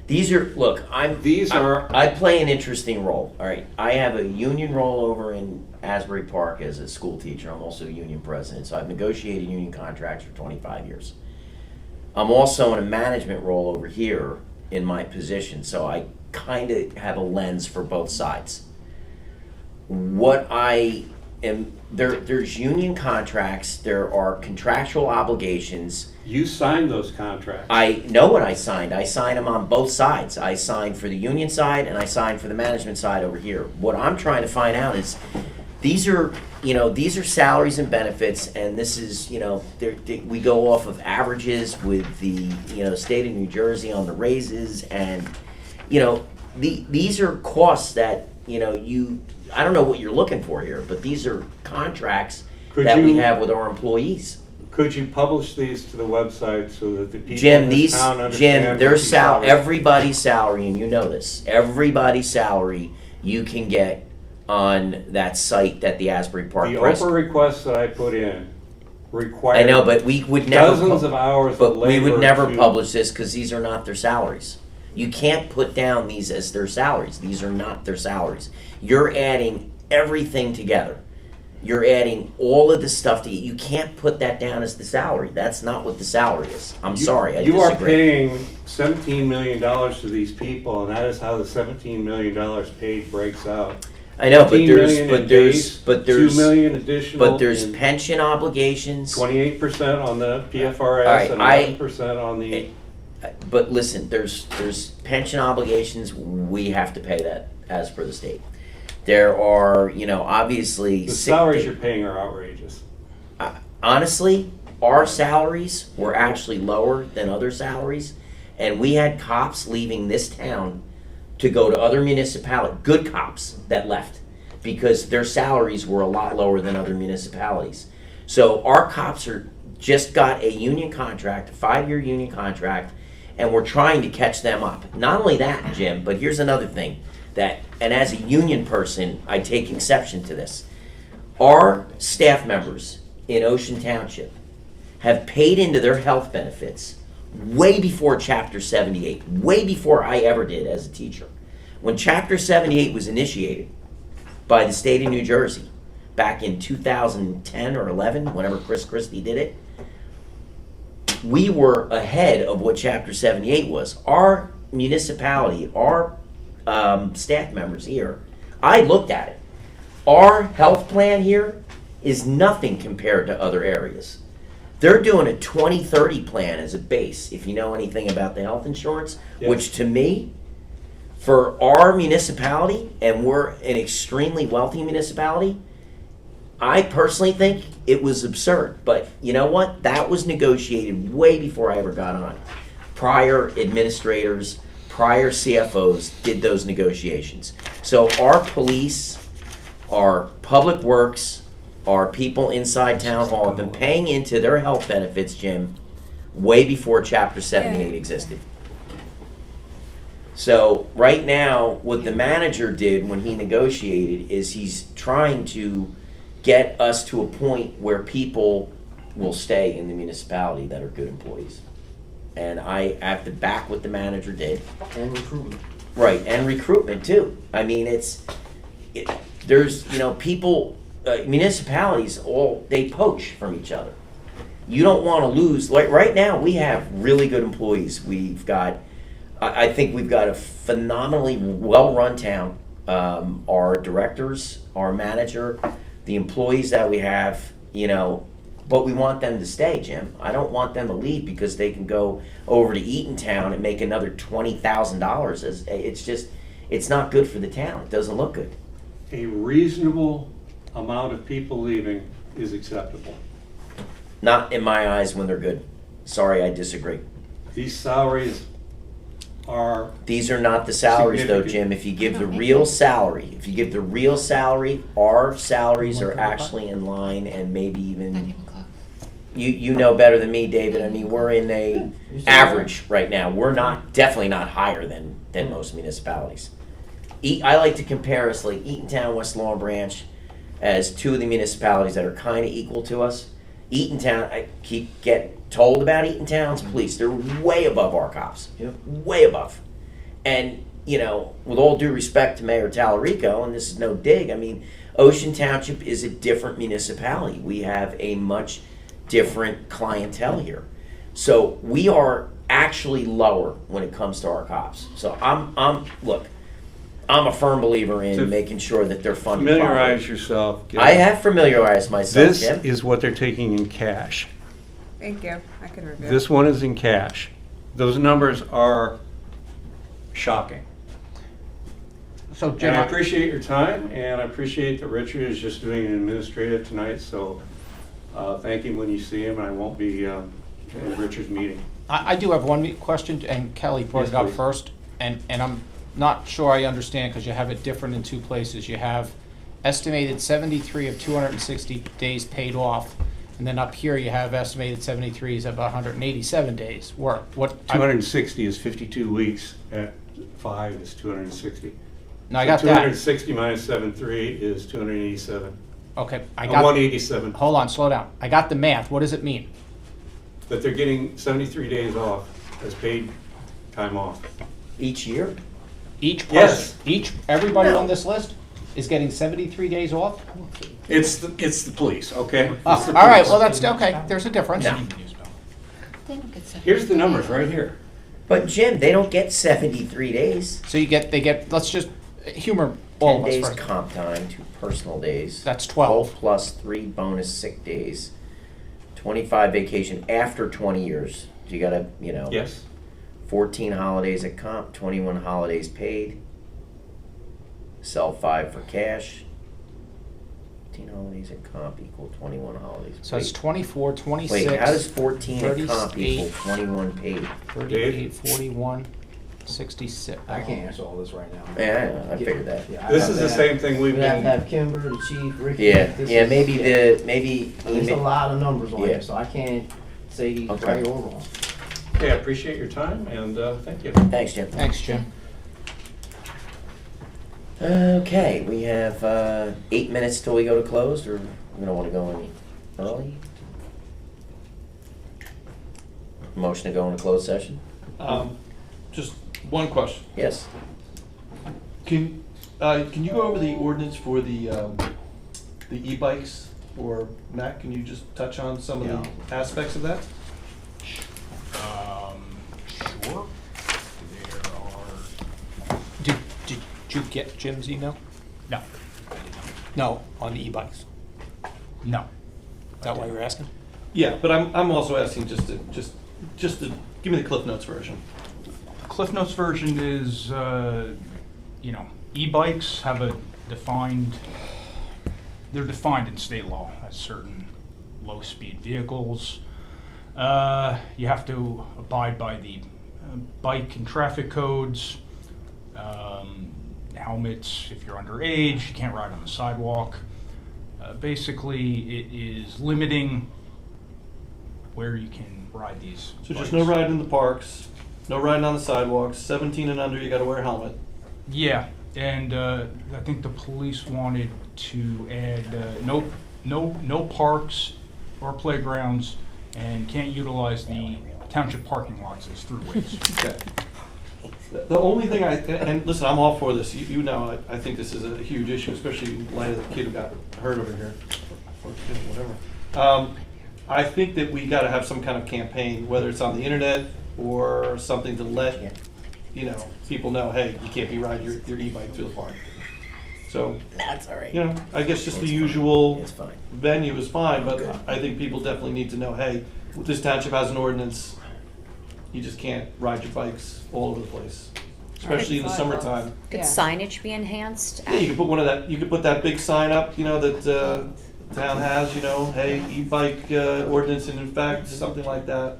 These are, look, These are- I play an interesting role, all right. I have a union role over in Asbury Park as a school teacher. I'm also a union president, so I've negotiated union contracts for 25 years. I'm also in a management role over here in my position, so I kind of have a lens for both sides. What I am, there's union contracts, there are contractual obligations. you signed those contracts. I know what I signed. I signed them on both sides. I signed for the union side and I signed for the management side over here. What I'm trying to find out is, these are salaries and benefits, and this is, we go off of averages with the, state of New Jersey on the raises, and, these are costs that, I don't know what you're looking for here, but these are contracts that we have with our employees. Could you publish these to the website so that the people Jim, in this town understand? Jim, their what these salaries- everybody's salary, and you know this, everybody's salary you can get on that site that the Asbury Park The Press. Oprah requests that I put in require. I know, but we would never. Dozens of hours of But we would labor never to- publish this because these are not their salaries. You can't put down these as their salaries. These are not their salaries. You're adding everything together. You're adding all of the stuff to you can't put that down as the salary. That's not what the salary is. I'm sorry, I You disagree. are paying $17 million to these people, and that is how the $17 million paid breaks out. I know, but 15 there's, million but in there's, base, but there's, 2 million additional. but there's in pension obligations. 28% on the PFRS Alright, and I- 11% on the. But listen, there's pension obligations, we have to pay that as per the state. There are, obviously The sick salaries day- you're paying are outrageous. honestly, our salaries were actually lower than other salaries, and we had cops leaving this town to go to other municipalities, good cops that left, because their salaries were a lot lower than other municipalities. So our cops just got a union contract, a 5-year union contract, and we're trying to catch them up. Not only that, Jim, but here's another thing and as a union person, I take exception to this. Our staff members in Ocean Township have paid into their health benefits way before Chapter 78, way before I ever did as a teacher. When Chapter 78 was initiated by the state of New Jersey back in 2010 or 11, whenever Chris Christie did it, we were ahead of what Chapter 78 was. Our municipality, our staff members here, I looked at it. Our health plan here is nothing compared to other areas. They're doing a 2030 plan as a base, if you know anything about the health insurance, Yes. which to me, for our municipality, and we're an extremely wealthy municipality, I personally think it was absurd. But you know what? That was negotiated way before I ever got on. Prior administrators, prior CFOs did those negotiations. So our police, our public works, our people inside town hall have been paying into their health benefits, Jim, way before Chapter 78 existed. So right now, what the manager did when he negotiated is he's trying to get us to a point where people will stay in the municipality that are good employees. And I have to back what the manager did. And recruitment. Right, and recruitment too. I mean, there's, people, municipalities, they poach from each other. You don't want to lose, like right now, we have really good employees. I think we've got a phenomenally well-run town. Our directors, our manager, the employees that we have, but we want them to stay, Jim. I don't want them to leave because they can go over to Eatontown and make another $20,000. It's not good for the town. It doesn't look good. A reasonable amount of people leaving is acceptable. Not in my eyes when they're good. Sorry, I disagree. These salaries are, These are not the salaries though, Significant. Jim. If you give the real salary, our salaries are actually in line and maybe even, you know better than me, David. I mean, we're in a average right now. We're definitely not higher than most municipalities. I like to compare us like Eatontown, West Long Branch as two of the municipalities that are kind of equal to us. Eatontown, I keep getting told about Eatontown's police. They're way above our cops. Yep. Way above. And, with all due respect to Mayor Tallarico, and this is no dig, I mean, Ocean Township is a different municipality. We have a much different clientele here. So we are actually lower when it comes to our cops. So I'm a firm believer in To making sure that they're funded familiarize properly. yourself. I have familiarized myself, This Jim. is what they're taking in cash. Thank you, I can review. This one is in cash. Those numbers are shocking. So And Jim, I appreciate your time, and I appreciate that Richard is just doing an administrative tonight, so thank him when you see him, and I won't be in Richard's meeting. I do have one question, and Kelly brought Yes, it up please. first, and I'm not sure I understand because you have it different in two places. You have estimated 73 of 260 days paid off, and then up here you have estimated 73 is about 187 days work. 260 is 52 weeks, at 5 is 260. No, I got that. 260 minus 73 is 287. Okay, I Or got. 187. Hold on, slow down. I got the math. What does it mean? That they're getting 73 days off as paid time off. Each year? Each Yes. person, everybody No. on this list is getting 73 days off? It's the police, okay? Oh, It's the all right, police. well, that's, okay, there's a difference. No. They don't get separate. Here's the numbers right here. But Jim, they don't get 73 days. So they get, let's just humor 10 all of us days first. comp time, 2 personal days. That's 12. Plus 3 bonus sick days. 25 vacation after 20 years. You gotta, Yes. 14 holidays at comp, 21 holidays paid. sell 5 for cash. 15 holidays at comp equal 21 holidays. So it's 24, 26. Wait, how does 14 at comp equal 38, 21 paid? 38, 41, 66. I can't answer all this right now. Yeah, I figured that. Yeah, This is the same thing we've We have to been, have Kimber, the chief, Ricky. Yeah, this yeah, is- maybe There's a lot of numbers on Yeah. here, so I can't say he's Okay. right or wrong. okay, I appreciate your time, and thank you. Thanks, Jim. Thanks, Jim. Okay, we have 8 minutes till we go to closed, or we don't want to go any early? Motion to go into closed session? Just one question. Yes. Can you go over the ordinance for the e-bikes? Or Matt, can you just touch on some of the aspects of that? Sure. There are, Did you get Jim's email? no, No, on the e-bikes. no. Is that why you're asking? Yeah, but I'm also asking just to give me the Cliff Notes version. Cliff Notes version is, e-bikes have a they're defined in state law as certain low-speed vehicles. You have to abide by the bike and traffic codes. Helmets, if you're underage, you can't ride on the sidewalk. Basically, it is limiting where you can ride these So bikes. just no riding in the parks, no riding on the sidewalks, 17 and under, you gotta wear a helmet. Yeah, and I think the police wanted to add no parks or playgrounds, and can't utilize the township parking lots as throughways. Okay. The only thing and listen, I'm all for this, you know, I think this is a huge issue, especially in light of the kid who got hurt over here, or kid, whatever. I think that we gotta have some kind of campaign, whether it's on the internet or something to let, people know, hey, you can't be riding your e-bike through the park. So, That's all right. I guess just the It's fine. usual It's fine. venue is fine, but Okay. I think people definitely need to know, hey, this township has an ordinance, you just can't ride your bikes all over the place, especially in the summertime. Could Yeah. signage be enhanced? Yeah, you could put you could put that big sign up, that town has, hey, e-bike ordinance, and in fact, something like that.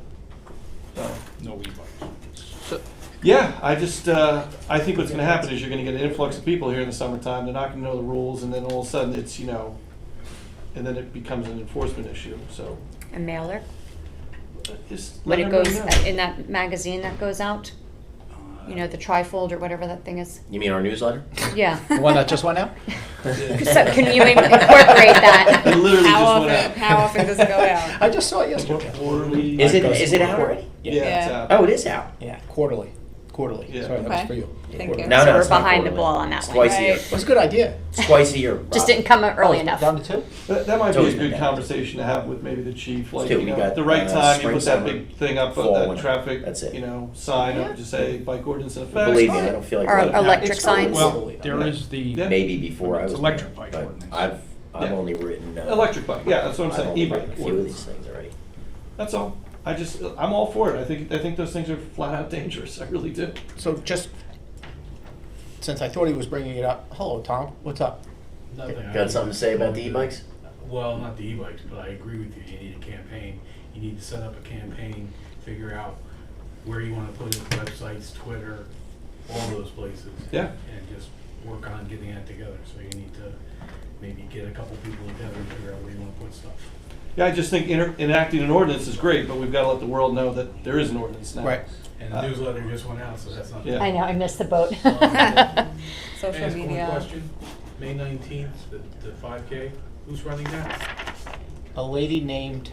So, No e-bikes. yeah, I think what's gonna happen is you're gonna get an influx of people here in the summertime, they're not gonna know the rules, and then all of a sudden it's, and then it becomes an enforcement issue, so. A mailer? Just When let it goes, everybody know. in that magazine that goes out? The trifold or whatever that thing is? You mean our newsletter? Yeah. The one that just went out? So can you incorporate that? It literally How just went often, out. how often does it go out? I just saw it yesterday. Quarterly. Is it out already? Yeah, it's Yeah. out. Oh, it is out. Yeah, quarterly. Yeah. Sorry, that was Okay. for you. Thank you. No, So no, we're it's not behind the quarterly. ball on that It's one. twice a year. Right. That's a good idea. It's twice a year. Rob. Just didn't come out early Oh, enough. Down to two? That might It's be a always good been conversation to have with maybe the chief, like, Still, we got, at the right time, you spring, put that summer, big thing up, fall, that winter. traffic, That's it. sign Yeah. up, to say bike ordinance in effect. Believe me, I don't feel like. Or running out. electric It's probably signs? Well, there is the, Yeah. Maybe before I was. It's electric mayor, bike but ordinance. I've Yeah. only written. Electric bike, yeah, that's what I'm I've saying, only e-bike written a few of ordinance. these things already. That's all. I'm all for it. I think those things are flat out dangerous. I really do. So just, since I thought he was bringing it up, hello, Tom, what's up? Nothing. Got something to say about the e-bikes? Well, not the e-bikes, but I agree with you. You need a campaign. You need to set up a campaign, figure out where you want to put it, websites, Twitter, all those places. Yeah. And just work on getting that together. So you need to maybe get a couple people together and figure out where you want to put stuff. Yeah, I just think enacting an ordinance is great, but we've got to let the world know that there is an ordinance now. Right. And the newsletter just went out, so that's not. Yeah. I know, I missed the boat. Can I Social ask one media. question? May 19th, the 5K, who's running that? A lady named,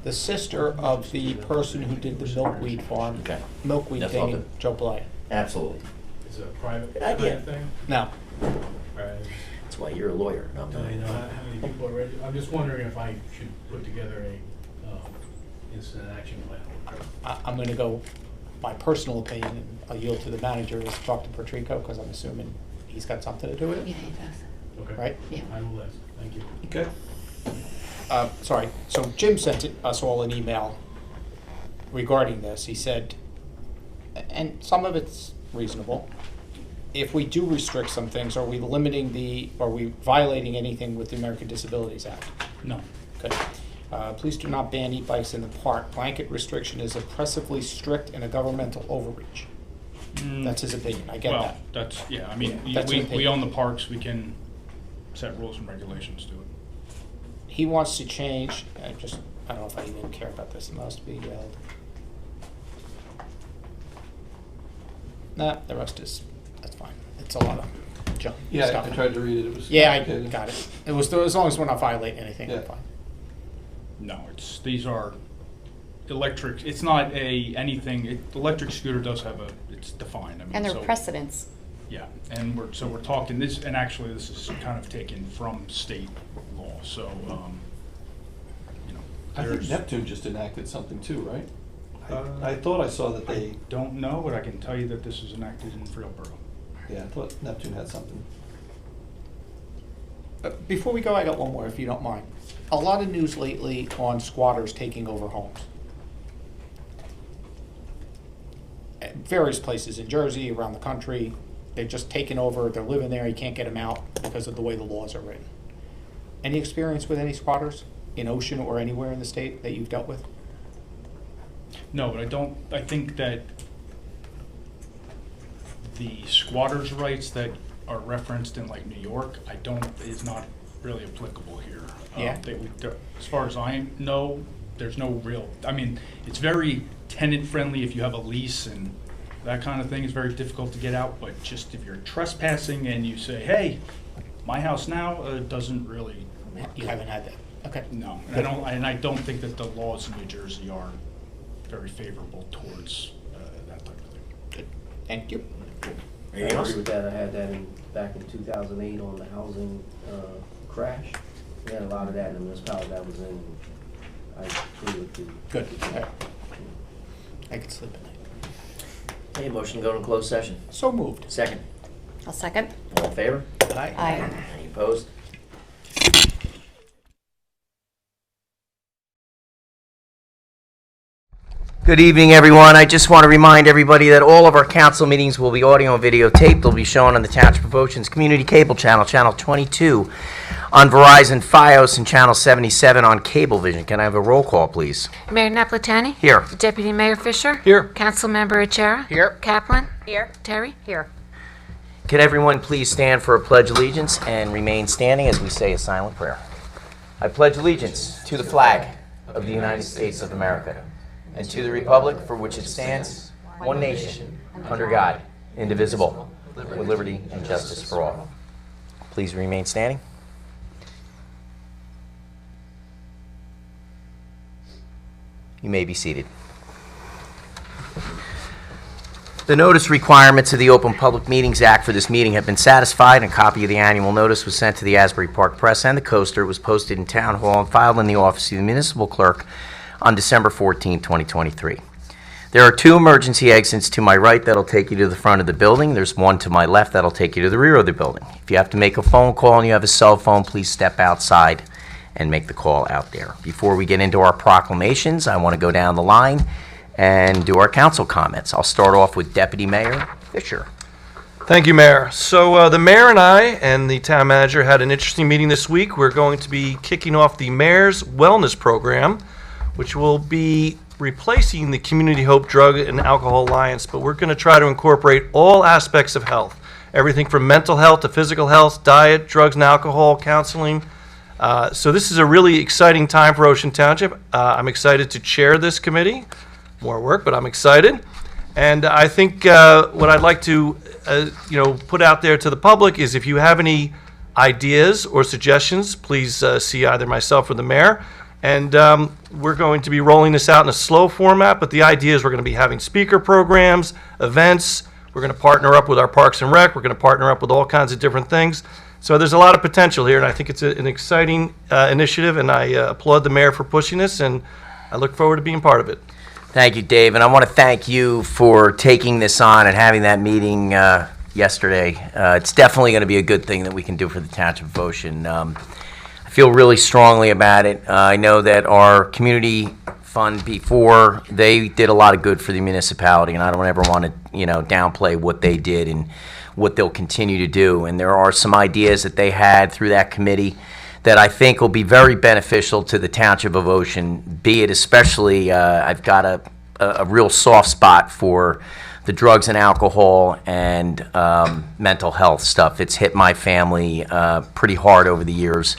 the sister of the person who did the milkweed farm, Okay. milkweed That's thing all in good. Joe Blyant. Absolutely. Is it a private Good idea. thing? No, Right. That's why you're a lawyer, not Do they mine. know how many people are ready? I'm just wondering if I should put together a incident action plan. I'm gonna go, my personal opinion, and I'll yield to the manager, is talk to Patrico, because I'm assuming he's got something to do with Yeah, it, he does. Okay. right? Yeah. I will ask. Thank you. Okay. Sorry, so Jim sent us all an email regarding this. He said, and some of it's reasonable, if we do restrict some things, are we violating anything with the American Disabilities Act? No. Okay. Please do not ban e-bikes in the park. Blanket restriction is oppressively strict and a governmental overreach. That's his opinion, I get Well, that. that's, yeah, I mean, That's an we opinion. own the parks, we can set rules and regulations to it. He wants to change, I don't know if I even care about this, must be held. Nah, the rest is, that's fine. It's a lot of junk. Yeah, stuff. I tried to read it, it was. Yeah, I complicated. got it. It was, as long as we're not violating anything, I'm Yeah. fine. No, these are electric, it's not anything, electric scooter does have it's defined, I mean, And there so. are precedents. Yeah, and we're talking this, and actually this is kind of taken from state law, so, you know. I think there's- Neptune just enacted something too, right? I thought I saw that I they, don't know, but I can tell you that this is enacted in Freelborough. yeah, I thought Neptune had something. Before we go, I got one more, if you don't mind. A lot of news lately on squatters taking over homes. At various places in Jersey, around the country, they've just taken over, they're living there, you can't get them out because of the way the laws are written. Any experience with any squatters in Ocean or anywhere in the state that you've dealt with? No, but I think that the squatters' rights that are referenced in like New York, is not really applicable here. Yeah. As far as I know, there's no real, I mean, it's very tenant-friendly if you have a lease and that kind of thing is very difficult to get out, but just if you're trespassing and you say, hey, my house now, doesn't really. You haven't had that? Okay. No, and I don't think that the laws in New Jersey are very favorable towards that type of thing. Good. Thank you. I agree with that. I had that back in 2008 on the housing crash. We had a lot of that in the municipality that was in. I agree with you. Good. Okay. I could sleep at night. Okay, motion to go into closed session. So moved. Second. I'll second. All in favor? Aye. Any opposed? Good evening, everyone. I just want to remind everybody that all of our council meetings will be audio and video taped. They'll be shown on the Township of Ocean's Community Cable Channel, Channel 22, on Verizon Fios, and Channel 77 on Cablevision. Can I have a roll call, please? Mayor Napolitani? Here. Deputy Mayor Fisher? Here. Councilmember Achara? Here. Kaplan? Here. Terry? Here. Could everyone please stand for a pledge of allegiance and remain standing as we say a silent prayer? I pledge allegiance to the flag of the United States of America and to the republic for which it stands, one nation, under God, indivisible, with liberty and justice for all. Please remain standing. You may be seated. The notice requirements of the Open Public Meetings Act for this meeting have been satisfied, and a copy of the annual notice was sent to the Asbury Park Press and the Coaster. It was posted in Town Hall and filed in the office of the municipal clerk on December 14, 2023. There are two emergency exits to my right that'll take you to the front of the building. There's one to my left that'll take you to the rear of the building. If you have to make a phone call and you have a cell phone, please step outside and make the call out there. Before we get into our proclamations, I want to go down the line and do our council comments. I'll start off with Deputy Mayor Fisher. Thank you, Mayor. So the mayor and I and the town manager had an interesting meeting this week. We're going to be kicking off the Mayor's Wellness Program, which will be replacing the Community Hope Drug and Alcohol Alliance, but we're going to try to incorporate all aspects of health, everything from mental health to physical health, diet, drugs and alcohol, counseling. So this is a really exciting time for Ocean Township. I'm excited to chair this committee. More work, but I'm excited. And I think what I'd like to put out there to the public is if you have any ideas or suggestions, please see either myself or the mayor. And we're going to be rolling this out in a slow format, but the idea is we're going to be having speaker programs, events. We're going to partner up with our Parks and Rec. We're going to partner up with all kinds of different things. So there's a lot of potential here, and I think it's an exciting initiative, and I applaud the mayor for pushing this, and I look forward to being part of it. Thank you, Dave, and I want to thank you for taking this on and having that meeting yesterday. It's definitely going to be a good thing that we can do for the Township of Ocean. I feel really strongly about it. I know that our community fund before. They did a lot of good for the municipality, and I don't ever want to, downplay what they did and what they'll continue to do. And there are some ideas that they had through that committee that I think will be very beneficial to the Township of Ocean, be it especially, I've got a real soft spot for the drugs and alcohol and mental health stuff. It's hit my family pretty hard over the years.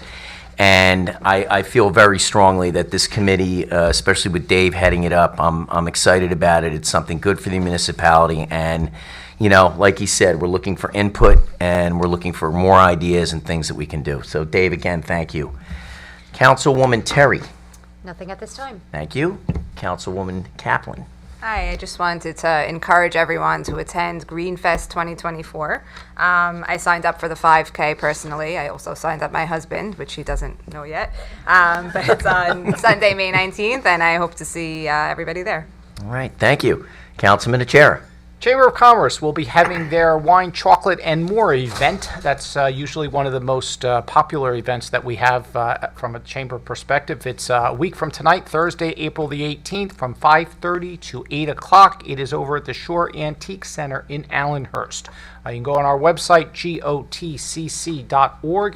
And I feel very strongly that this committee, especially with Dave heading it up, I'm excited about it. It's something good for the municipality. And, like he said, we're looking for input and we're looking for more ideas and things that we can do. So, Dave, again, thank you. Councilwoman Terry. Nothing at this time. Thank you. Councilwoman Kaplan. Hi, I just wanted to encourage everyone to attend Greenfest 2024. I signed up for the 5K personally. I also signed up my husband, which he doesn't know yet. But it's on Sunday, May 19th, and I hope to see everybody there. All right, thank you. Councilman Achara. Chamber of Commerce will be having their Wine, Chocolate, and More event. That's usually one of the most popular events that we have from a chamber perspective. It's a week from tonight, Thursday, April the 18th, from 5:30 to 8 o'clock. It is over at the Shore Antique Center in Allenhurst. You can go on our website, gotcc.org,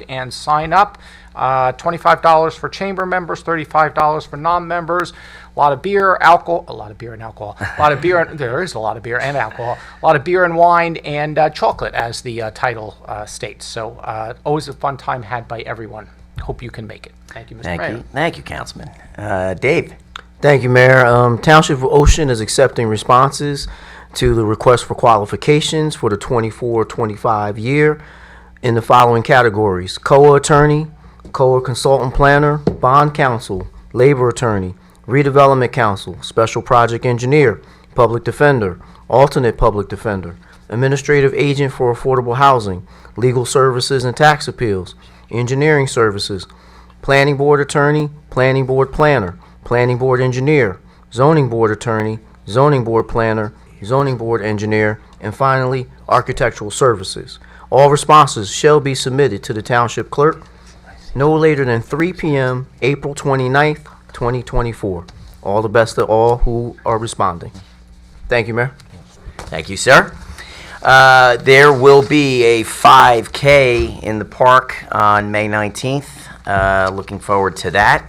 and sign up. $25 for chamber members, $35 for non-members. A lot of beer, alcohol, a lot of beer and alcohol, a lot of beer, there is a lot of beer and alcohol, a lot of beer and wine, and chocolate, as the title states. So always a fun time had by everyone. Hope you can make it. Thank you, Mr. Mayor. Thank you, Councilman. Dave. Thank you, Mayor. Township of Ocean is accepting responses to the request for qualifications for the 24-25 year in the following categories: COA attorney, COA consultant planner, bond counsel, labor attorney, redevelopment counsel, special project engineer, public defender, alternate public defender, administrative agent for affordable housing, legal services and tax appeals, engineering services, planning board attorney, planning board planner, planning board engineer, zoning board attorney, zoning board planner, zoning board engineer, and finally, architectural services. All responses shall be submitted to the township clerk no later than 3 p.m. April 29th, 2024. All the best to all who are responding. Thank you, Mayor. Thank you, sir. There will be a 5K in the park on May 19th. Looking forward to that.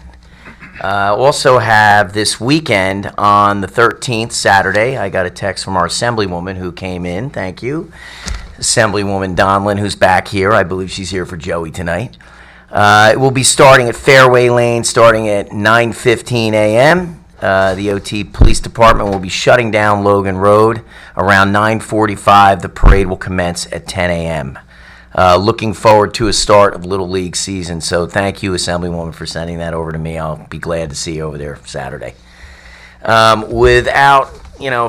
Also have this weekend on the 13th, Saturday, I got a text from our Assemblywoman who came in. Thank you. Assemblywoman Donlin, who's back here. I believe she's here for Joey tonight. It will be starting at Fairway Lane, starting at 9:15 a.m. The OT Police Department will be shutting down Logan Road around 9:45. The parade will commence at 10 a.m. Looking forward to a start of Little League season. So thank you, Assemblywoman, for sending that over to me. I'll be glad to see you over there Saturday. Without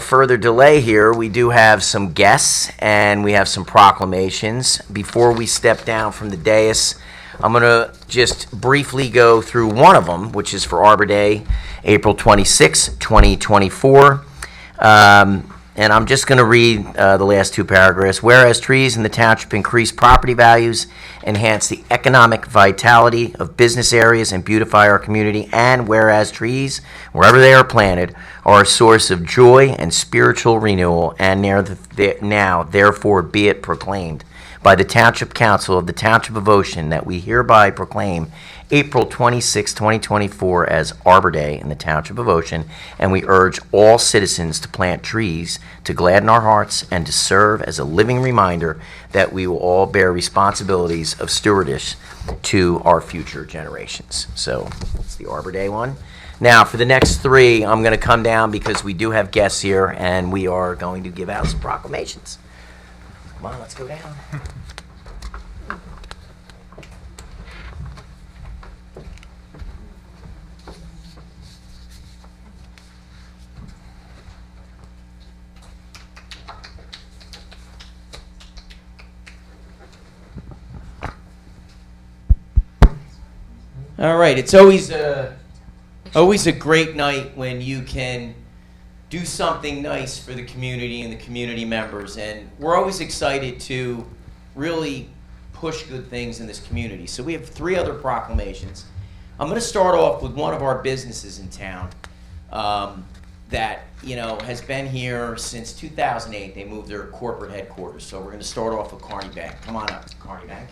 further delay here, we do have some guests and we have some proclamations. Before we step down from the dais, I'm going to just briefly go through one of them, which is for Arbor Day, April 26, 2024. And I'm just going to read the last two paragraphs. Whereas trees in the township increase property values, enhance the economic vitality of business areas, and beautify our community. And whereas trees, wherever they are planted, are a source of joy and spiritual renewal, and now therefore be it proclaimed by the Township Council of the Township of Ocean that we hereby proclaim April 26, 2024 as Arbor Day in the Township of Ocean, and we urge all citizens to plant trees to gladden our hearts and to serve as a living reminder that we will all bear responsibilities of stewardship to our future generations. So that's the Arbor Day one. Now, for the next three, I'm going to come down because we do have guests here, and we are going to give out some proclamations. Come on, let's go down. All right, it's always a great night when you can do something nice for the community and the community members, and we're always excited to really push good things in this community. So we have three other proclamations. I'm going to start off with one of our businesses in town. that, you know, has been here since 2008. They moved their corporate headquarters. So we're going to start off with Carney Bank. Come on up, Carney Bank.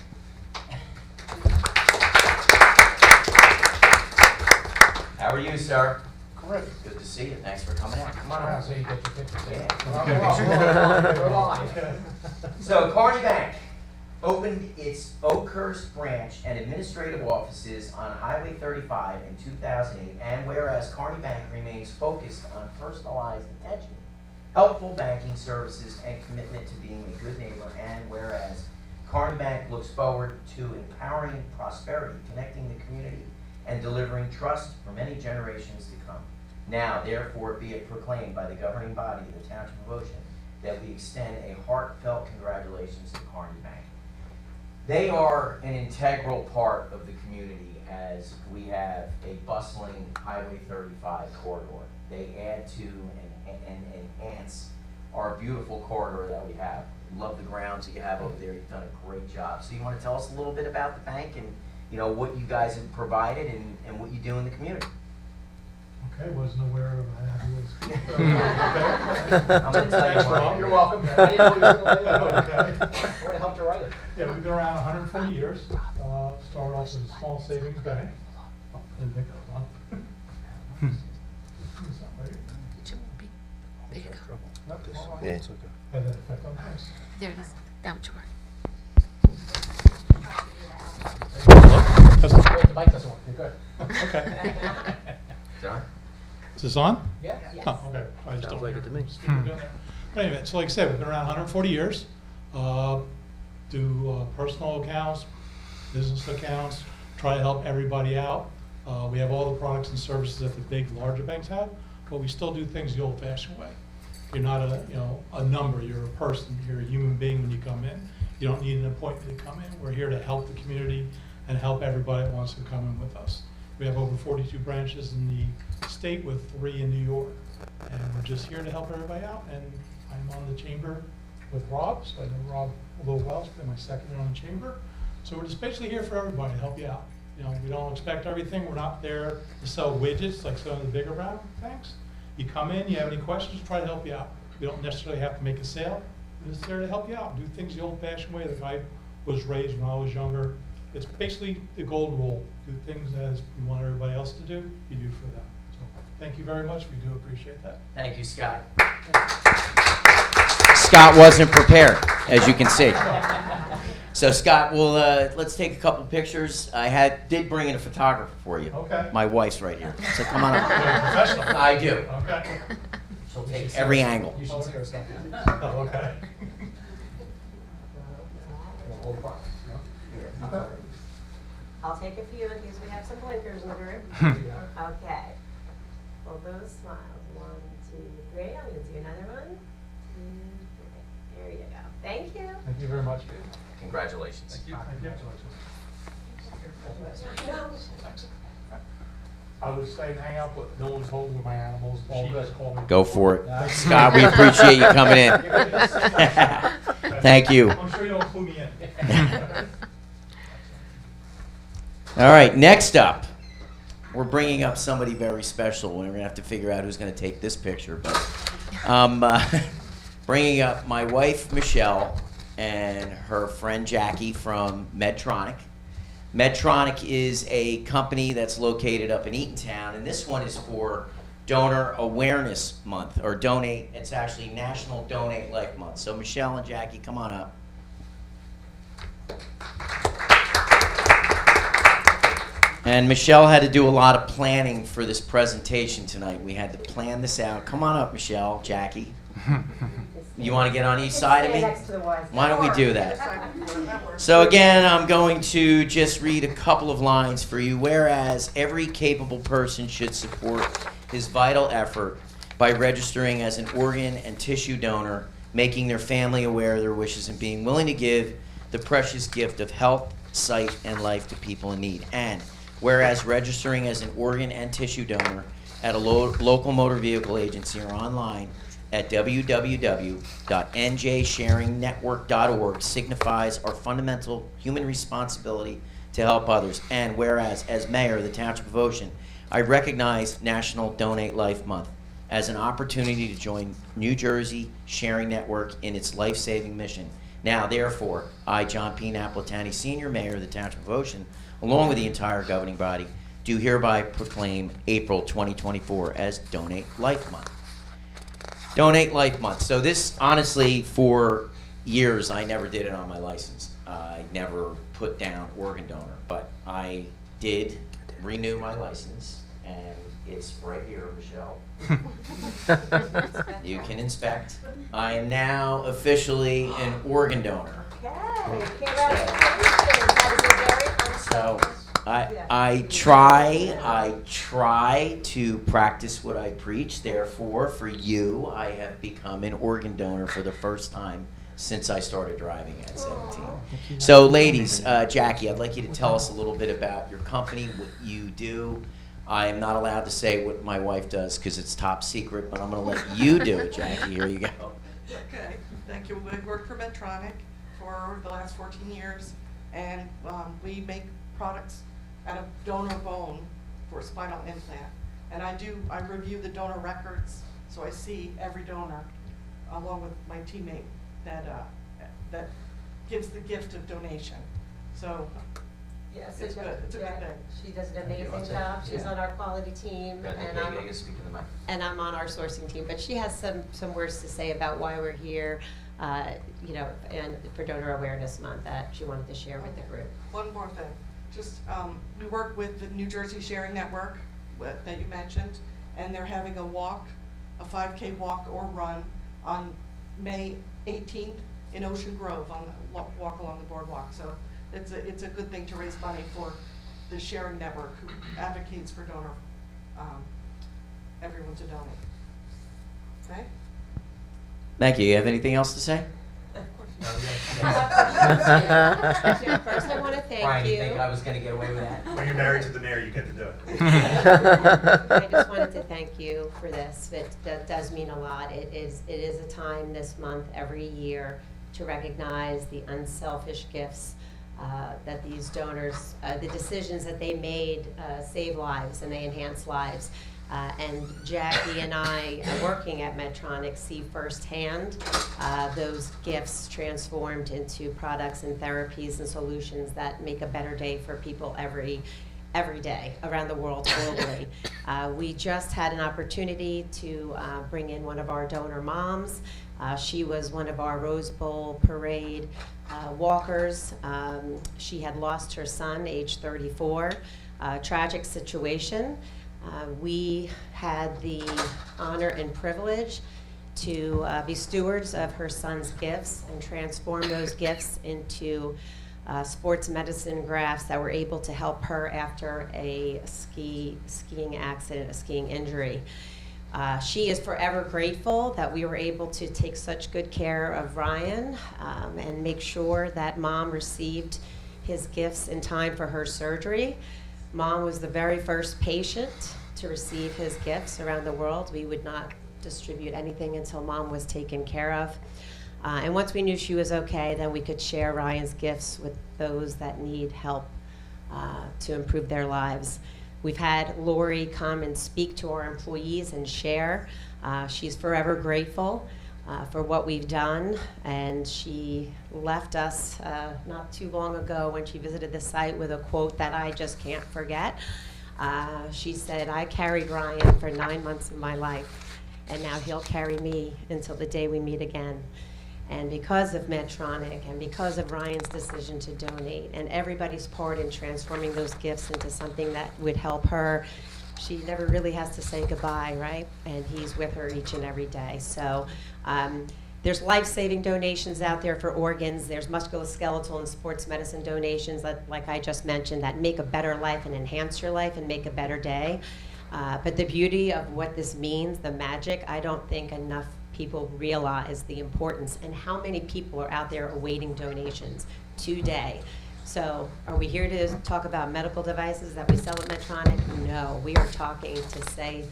How are you, sir? Great. Good to see you. Thanks for coming out. Come on up. So you get your picture taken. So Carney Bank opened its Oakhurst branch and administrative offices on Highway 35 in 2008, and whereas Carney Bank remains focused on personalized attention, helpful banking services, and commitment to being a good neighbor, and whereas Carney Bank looks forward to empowering prosperity, connecting the community, and delivering trust for many generations to come. Now, therefore, be it proclaimed by the governing body of the Township of Ocean that we extend a heartfelt congratulations to Carney Bank. They are an integral part of the community as we have a bustling Highway 35 corridor. They add to and enhance our beautiful corridor that we have. Love the grounds that you have over there. You've done a great job. So you want to tell us a little bit about the bank and, you know, what you guys have provided and what you do in the community? Okay, wasn't aware of how he was. I'm going to tell you why. You're welcome. I didn't know you were gonna lay it. Okay. I would have helped you write it. Yeah, we've been around 140 years. Started off as a small savings bank. Oh, didn't think that was on. Is that right? Yeah. Had that effect on us. There it is. Down to her. Wait, the mic doesn't work. You're good. Okay. John? Is this on? Yeah? Oh, okay. I just don't like it to me. But anyway, so like I said, we've been around 140 years. Do personal accounts, business accounts, try to help everybody out. We have all the products and services that the big, larger banks have, but we still do things the old-fashioned way. You're not a number, you're a person, you're a human being when you come in. You don't need an appointment to come in. We're here to help the community and help everybody that wants to come in with us. We have over 42 branches in the state with 3 in New York. And we're just here to help everybody out. And I'm on the chamber with Rob, so I know Rob a little well. It's been my second year on the chamber. So we're just basically here for everybody to help you out. You know, we don't expect everything. We're not there to sell widgets like some of the bigger banks. You come in, you have any questions, we'll try to help you out. We don't necessarily have to make a sale. We're just there to help you out. Do things the old-fashioned way that I was raised when I was younger. It's basically the golden rule. Do things as you want everybody else to do, you do for them. So thank you very much. We do appreciate that. Thank you, Scott. Scott wasn't prepared, as you can see. So Scott, well, let's take a couple pictures. I did bring in a photographer for you. Okay. My wife's right here. So come on up. You're a professional. I do. Okay. She'll take every angle. You should see her stuff. Oh, okay. I'll take a few in case we have some blinkers in the room. Okay. Hold those smiles. 1, 2, 3. I'm going to do another one. 2, 3. There you go. Thank you. Thank you very much. Congratulations. Thank you. I was saying hang out, but no one's home with my animals. She just called me. Go for it. Scott, we appreciate you coming in. Thank you. I'm sure you don't clue me in. All right, next up, we're bringing up somebody very special. We're going to have to figure out who's going to take this picture. But bringing up my wife, Michelle, and her friend, Jackie, from Medtronic. Medtronic is a company that's located up in Eatontown, and this one is for Donor Awareness Month, or Donate. It's actually National Donate Life Month. So Michelle and Jackie, come on up. And Michelle had to do a lot of planning for this presentation tonight. We had to plan this out. Come on up, Michelle, Jackie. You want to get on each side of me? Why don't we do that? So again, I'm going to just read a couple of lines for you. Whereas every capable person should support his vital effort by registering as an organ and tissue donor, making their family aware of their wishes, and being willing to give the precious gift of health, sight, and life to people in need. And whereas registering as an organ and tissue donor at a local motor vehicle agency or online at www.njsharingnetwork.org signifies our fundamental human responsibility to help others. And whereas, as mayor of the Township of Ocean, I recognize National Donate Life Month as an opportunity to join New Jersey Sharing Network in its life-saving mission. Now, therefore, I, John P. Napolitani, Senior Mayor of the Township of Ocean, along with the entire governing body, do hereby proclaim April 2024 as Donate Life Month. Donate Life Month. So this, honestly, for years, I never did it on my license. I never put down organ donor, but I did renew my license, and it's right here, Michelle. You can inspect. I am now officially an organ donor. Okay, congratulations. That is a very So Yeah. I try to practice what I preach. Therefore, for you, I have become an organ donor for the first time since I started driving at 17. So, ladies, Jackie, I'd like you to tell us a little bit about your company, what you do. I am not allowed to say what my wife does because it's top secret, but I'm going to let you do it, Jackie. Here you go. Okay, thank you. We worked for Medtronic for the last 14 years, and we make products out of donor bone for spinal implant. And I review the donor records, so I see every donor along with my teammate that gives the gift of donation. So Yes, it's good. It's a good thing. She does an amazing job. She's on our quality team, and I'm on our sourcing team. But she has some words to say about why we're here, and for Donor Awareness Month that she wanted to share with the group. One more thing, just we work with the New Jersey Sharing Network that you mentioned, and they're having a 5K walk or run on May 18th in Ocean Grove on the walk along the boardwalk. So it's a good thing to raise money for the Sharing Network, who advocates for everyone to donate. Okay? Thank you. You have anything else to say? First, I want to thank Brian, you. you think I was going to get away with that? When you're married to the mayor, you get to do it. I just wanted to thank you for this. That does mean a lot. It is a time this month every year to recognize the unselfish gifts that these donors, the decisions that they made save lives and they enhance lives. And Jackie and I, working at Medtronic, see firsthand those gifts transformed into products and therapies and solutions that make a better day for people every day around the world, globally. We just had an opportunity to bring in one of our donor moms. She was one of our Rose Bowl parade walkers. She had lost her son, age 34. Tragic situation. We had the honor and privilege to be stewards of her son's gifts and transform those gifts into sports medicine grafts that were able to help her after a skiing accident, a skiing injury. She is forever grateful that we were able to take such good care of Ryan and make sure that Mom received his gifts in time for her surgery. Mom was the very first patient to receive his gifts around the world. We would not distribute anything until Mom was taken care of. And once we knew she was okay, then we could share Ryan's gifts with those that need help to improve their lives. We've had Lori come and speak to our employees and share. She's forever grateful for what we've done, and she left us not too long ago when she visited the site with a quote that I just can't forget. She said, "I carried Ryan for 9 months of my life, and now he'll carry me until the day we meet again." And because of Medtronic and because of Ryan's decision to donate and everybody's part in transforming those gifts into something that would help her, she never really has to say goodbye, right? And he's with her each and every day. So there's life-saving donations out there for organs. There's musculoskeletal and sports medicine donations that, like I just mentioned, that make a better life and enhance your life and make a better day. But the beauty of what this means, the magic, I don't think enough people realize the importance and how many people are out there awaiting donations today. So are we here to talk about medical devices that we sell at Medtronic? No, we are talking to say,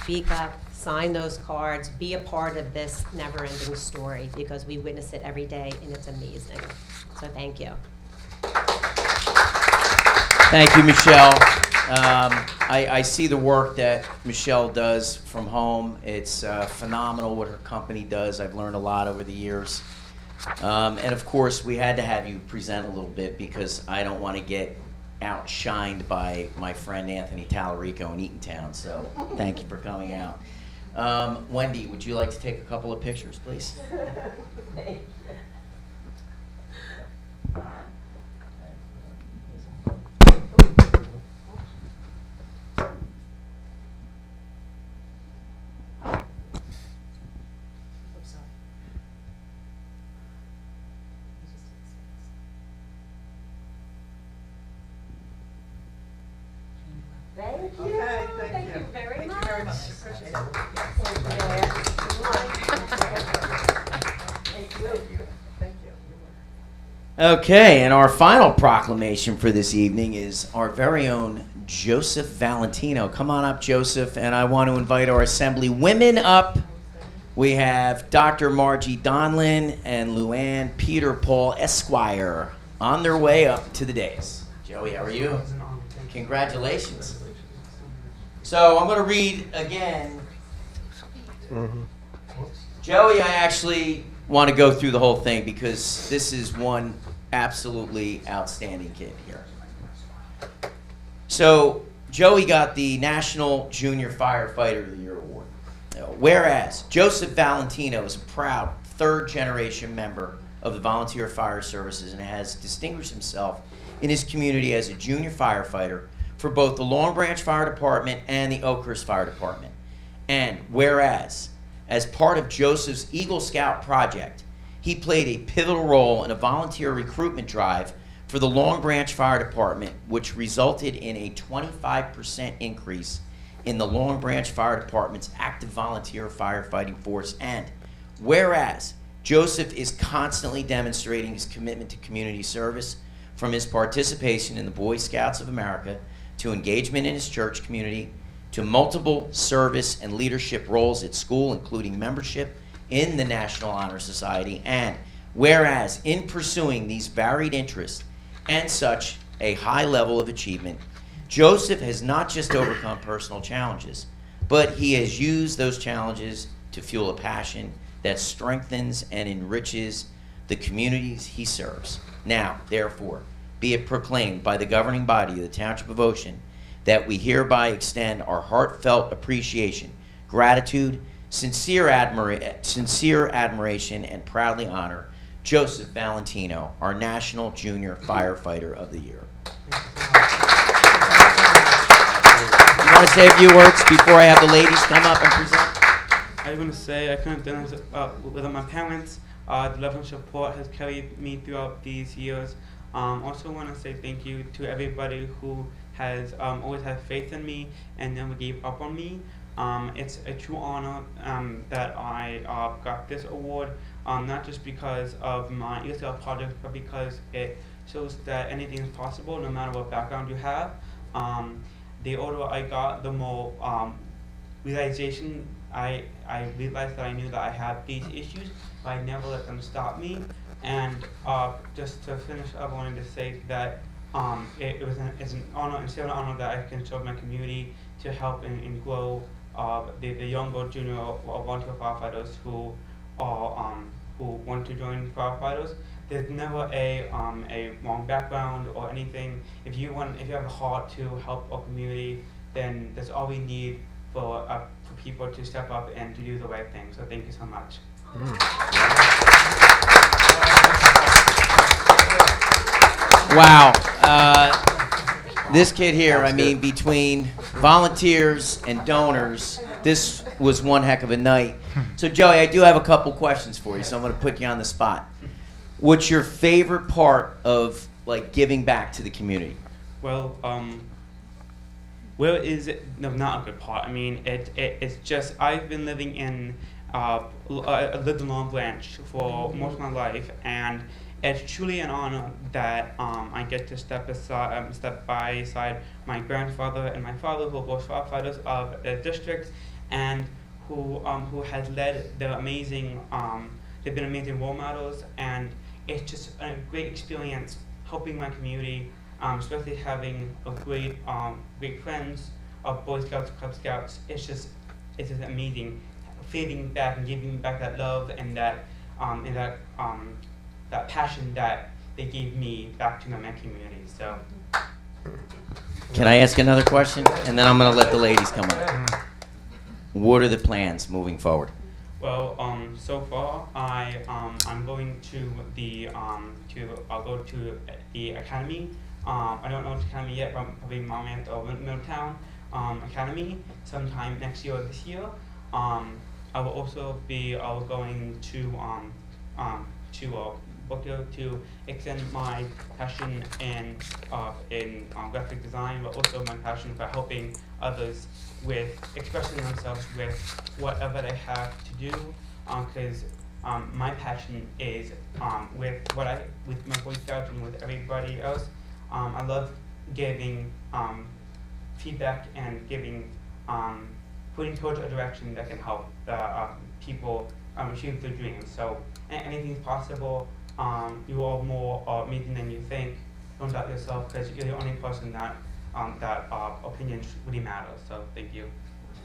speak up, sign those cards, be a part of this never-ending story, because we witness it every day and it's amazing. So thank you. Thank you, Michelle. I see the work that Michelle does from home. It's phenomenal what her company does. I've learned a lot over the years. And of course, we had to have you present a little bit because I don't want to get outshined by my friend Anthony Tallarico in Eatontown. So thank you for coming out. Wendy, would you like to take a couple of pictures, please? Thank you. Thank you. Okay, Thank you very Thank much. you very much. Appreciate it. Thank you. Thank you. Okay, and our final proclamation for this evening is our very own Joseph Valentino. Come on up, Joseph, and I want to invite our assembly women up. We have Dr. Margie Donlin and Luann Peter Paul Esquire on their way up to the dais. Joey, how are you? Congratulations. So I'm going to read again. Joey, I actually want to go through the whole thing because this is one absolutely outstanding kid here. So Joey got the National Junior Firefighter of the Year award. Whereas Joseph Valentino is a proud third-generation member of the Volunteer Fire Services and has distinguished himself in his community as a junior firefighter for both the Long Branch Fire Department and the Oakhurst Fire Department. And whereas, as part of Joseph's Eagle Scout project, he played a pivotal role in a volunteer recruitment drive for the Long Branch Fire Department, which resulted in a 25% increase in the Long Branch Fire Department's active volunteer firefighting force. And whereas Joseph is constantly demonstrating his commitment to community service, from his participation in the Boy Scouts of America to engagement in his church community to multiple service and leadership roles at school, including membership in the National Honor Society. And whereas in pursuing these varied interests and such a high level of achievement, Joseph has not just overcome personal challenges, but he has used those challenges to fuel a passion that strengthens and enriches the communities he serves. Now, therefore, be it proclaimed by the governing body of the Township of Ocean that we hereby extend our heartfelt appreciation, gratitude, sincere admiration, and proudly honor Joseph Valentino, our National Junior Firefighter of the Year. You want to say a few words before I have the ladies come up and present? I want to say I couldn't have done this without my parents. The love and support has carried me throughout these years. Also want to say thank you to everybody who has always had faith in me and never gave up on me. It's a true honor that I got this award, not just because of my ESL project, but because it shows that anything is possible no matter what background you have. The older I got, the more realization I realized that I knew that I had these issues, but I never let them stop me. And just to finish, I wanted to say that it's an honor and still an honor that I can serve my community to help and grow the younger junior volunteer firefighters who want to join firefighters. There's never a wrong background or anything. If you have a heart to help our community, then that's all we need for people to step up and to do the right thing. So thank you so much. Wow. This kid here, I mean, between volunteers and donors, this was one heck of a night. So Joey, I do have a couple questions for you, so I'm going to put you on the spot. What's your favorite part of giving back to the community? Well, where is it? No, not a good part. I mean, it's just I've been living in I lived in Long Branch for most of my life, and it's truly an honor that I get to step by side my grandfather and my father, who are both firefighters of the district, and who has led the amazing. They've been amazing role models, and it's just a great experience helping my community especially having a great friends of Boy Scouts, Cub Scouts. It's just amazing, feeling back and giving back that love and that passion that they gave me back to my community. So. Can I ask another question? And then I'm going to let the ladies come up. What are the plans moving forward? Well, so far I'm going to I'll go to the academy. I don't know which academy yet, but probably Monmouth or Middletown Academy sometime next year or this year. I will also be going to Bookyo to extend my passion in graphic design, but also my passion for helping others with expressing themselves with whatever they have to do. Because my passion is with my Boy Scouts and with everybody else. I love giving feedback and putting towards a direction that can help people achieve their dreams. So anything's possible. You are more amazing than you think. Don't doubt yourself, because you're the only person that opinion really matters. So thank you.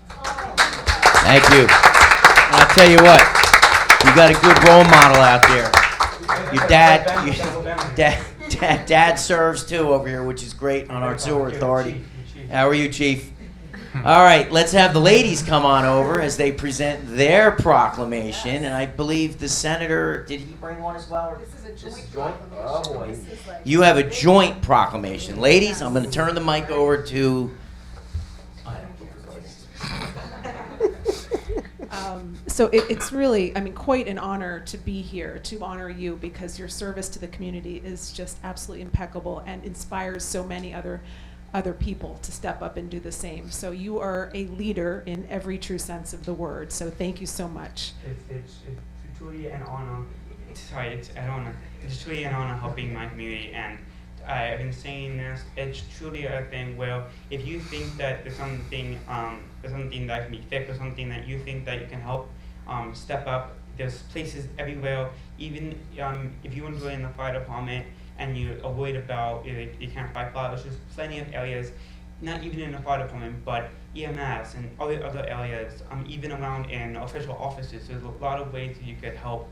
Thank you. And I'll tell you what, you got a good role model out there. Your dad serves too over here, which is great on our sewer authority. How are you, Chief? All right, let's have the ladies come on over as they present their proclamation. And I believe the senator, did he bring one as well? This is a joint. Oh boy. You have a joint proclamation. Ladies, I'm going to turn the mic over to... So it's really, I mean, quite an honor to be here, to honor you, because your service to the community is just absolutely impeccable and inspires so many other people to step up and do the same. So you are a leader in every true sense of the word. So thank you so much. It's truly an honor. It's truly an honor helping my community, and I've been saying this. It's truly a thing where if you think that there's something that can be fixed, or something that you think that you can help step up, there's places everywhere. Even if you want to go in the fire department and you are worried about you can't fight fires, there's plenty of areas, not even in the fire department, but EMS and all the other areas, even around in official offices. There's a lot of ways that you could help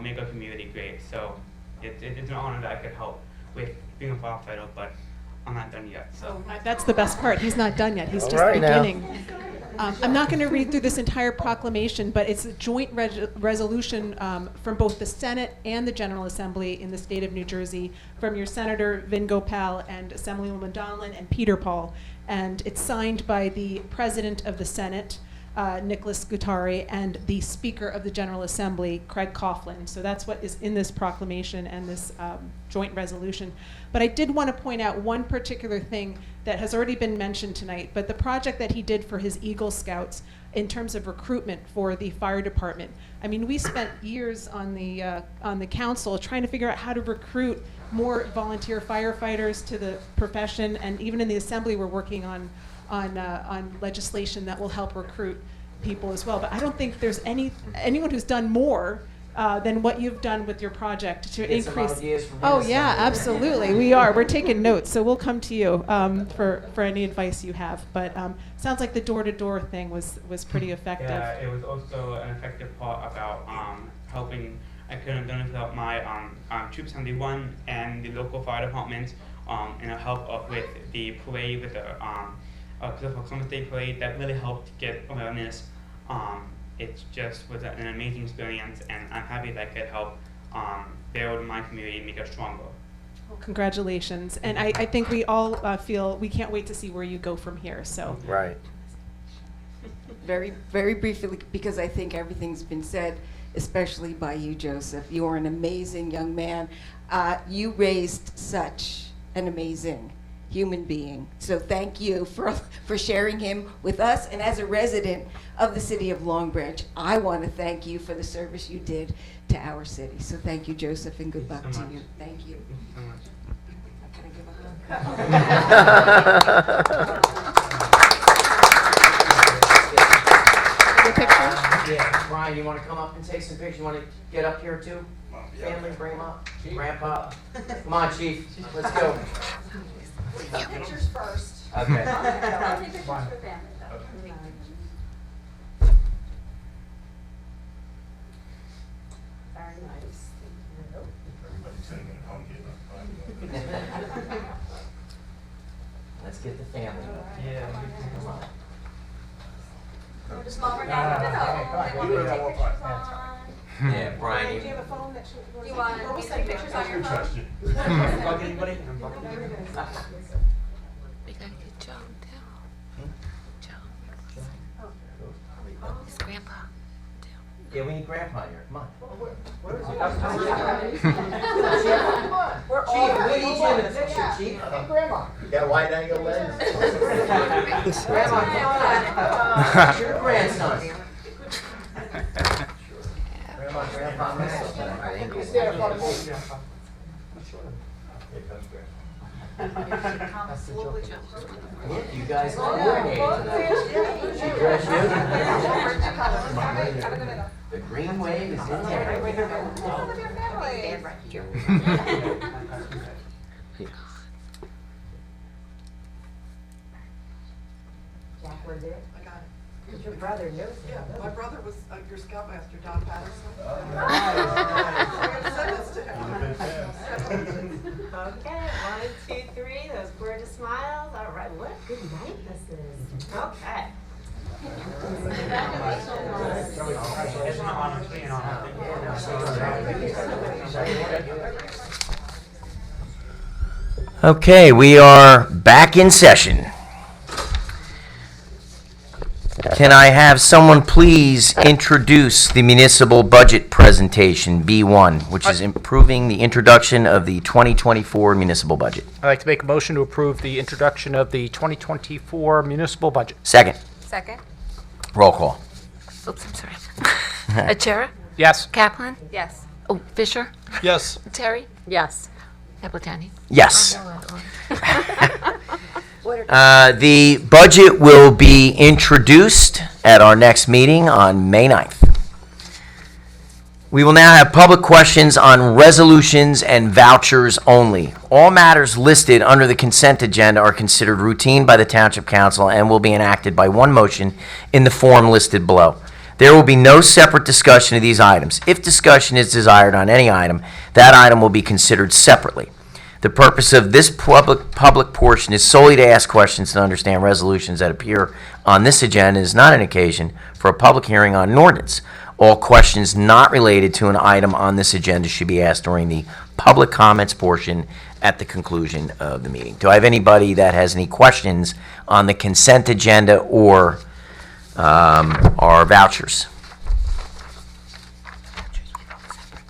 make a community great. So it's an honor that I could help with being a firefighter, but I'm not done yet. So That's the best part. He's not done yet. He's All just right now. beginning. I'm not going to read through this entire proclamation, but it's a joint resolution from both the Senate and the General Assembly in the state of New Jersey, from your Senator Vin Gopal and Assemblywoman Donlin and Peter Paul. And it's signed by the President of the Senate, Nicholas Guattari, and the Speaker of the General Assembly, Craig Coughlin. So that's what is in this proclamation and this joint resolution. But I did want to point out one particular thing that has already been mentioned tonight, but the project that he did for his Eagle Scouts in terms of recruitment for the fire department. I mean, we spent years on the council trying to figure out how to recruit more volunteer firefighters to the profession, and even in the assembly we're working on legislation that will help recruit people as well. But I don't think there's anyone who's done more than what you've done with your project to Get some increase. ideas from Oh his yeah, assembly. absolutely. We're taking notes, so we'll come to you for any advice you have. But sounds like the door-to-door thing was pretty effective. yeah, it was also an effective part about helping. I couldn't have done it without my Troop 71 and the local fire departments, and a help with the parade, with the Pacific Columbus Day parade that really helped get awareness. It just was an amazing experience, and I'm happy that I could help build my community and make it stronger. Well, congratulations. And I think we all feel we can't wait to see where you go from here. So Right. Very, very briefly, because I think everything's been said, especially by you, Joseph. You are an amazing young man. You raised such an amazing human being. So thank you for sharing him with us. And as a resident of the city of Long Branch, I want to thank you for the service you did to our city. So thank you, Joseph, and good luck to you. Thank you. Can I give a hug? A picture? Yeah. Ryan, you want to come up and take some pictures? You want to get up here too? Family, bring them up. Grandpa. Come on, Chief. Let's go. Pictures first. Okay. I'll take pictures for family, though. Very nice. Let's get the family. Just mom or dad, no, they want to take pictures on. Yeah, Brian, Do you. you have a phone that you want me to take pictures on your phone? Bug anybody? We gotta get Joe too. Joe. His grandpa. Yeah, we need Grandpa here. Come on. We're all Chief, we need you in the picture, Chief. Grandma. You got wide angle lens. Grandma, come on. It's your grandson. Grandpa, messed up that angle. Look, you guys coordinated tonight. She dressed you. The green wave is in there. Jacqueline did? I got it. Because your brother knows him. Yeah, my brother was your scoutmaster, Don Patterson. Nice. I'm gonna send this to him. Okay, 1, 2, 3, those gorgeous smiles. All right, what a good night this is. Okay. Okay, we are back in session. Can I have someone please introduce the municipal budget presentation, B1, which is improving the introduction of the 2024 municipal budget? I'd like to make a motion to approve the introduction of the 2024 municipal budget. Second, Second. roll call. Oops, I'm sorry. Achara? Yes. Kaplan? Yes. Oh, Fisher? Yes. Terry? Yes. Napletani? Yes. Order. The budget will be introduced at our next meeting on May 9th. We will now have public questions on resolutions and vouchers only. All matters listed under the consent agenda are considered routine by the Township Council and will be enacted by one motion in the form listed below. There will be no separate discussion of these items. If discussion is desired on any item, that item will be considered separately. The purpose of this public portion is solely to ask questions to understand resolutions that appear on this agenda. Is not an occasion for a public hearing on an ordinance. All questions not related to an item on this agenda should be asked during the public comments portion at the conclusion of the meeting. Do I have anybody that has any questions on the consent agenda or our vouchers?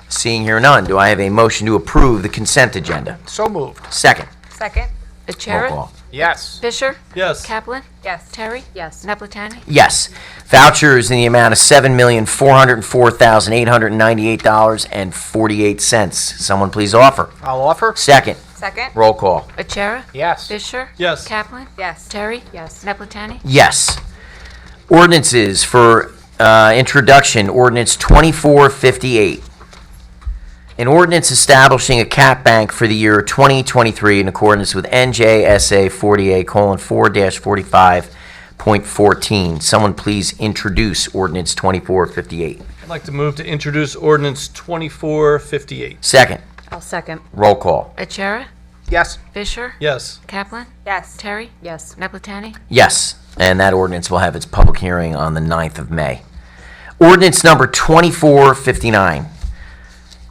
Seeing here none, do I have a motion to approve the consent agenda? So moved. Second. Second. Roll Achara? call. Yes. Fisher? Yes. Kaplan? Yes. Terry? Yes. Napletani? Yes. Vouchers in the amount of $7,404,898.48. Someone please offer. I'll offer. Second. Second. Roll call. Achara? Yes. Fisher? Yes. Kaplan? Yes. Terry? Yes. Napletani? Yes. Ordinances for introduction. Ordinance 2458. An ordinance establishing a cap bank for the year 2023 in accordance with NJSA 48:4-45.14. Someone please introduce ordinance 2458. I'd like to move to introduce ordinance 2458. Second. I'll second. Roll call. Achara? Yes. Fisher? Yes. Kaplan? Yes. Terry? Yes. Napletani? Yes. And that ordinance will have its public hearing on the 9th of May. Ordinance number 2459.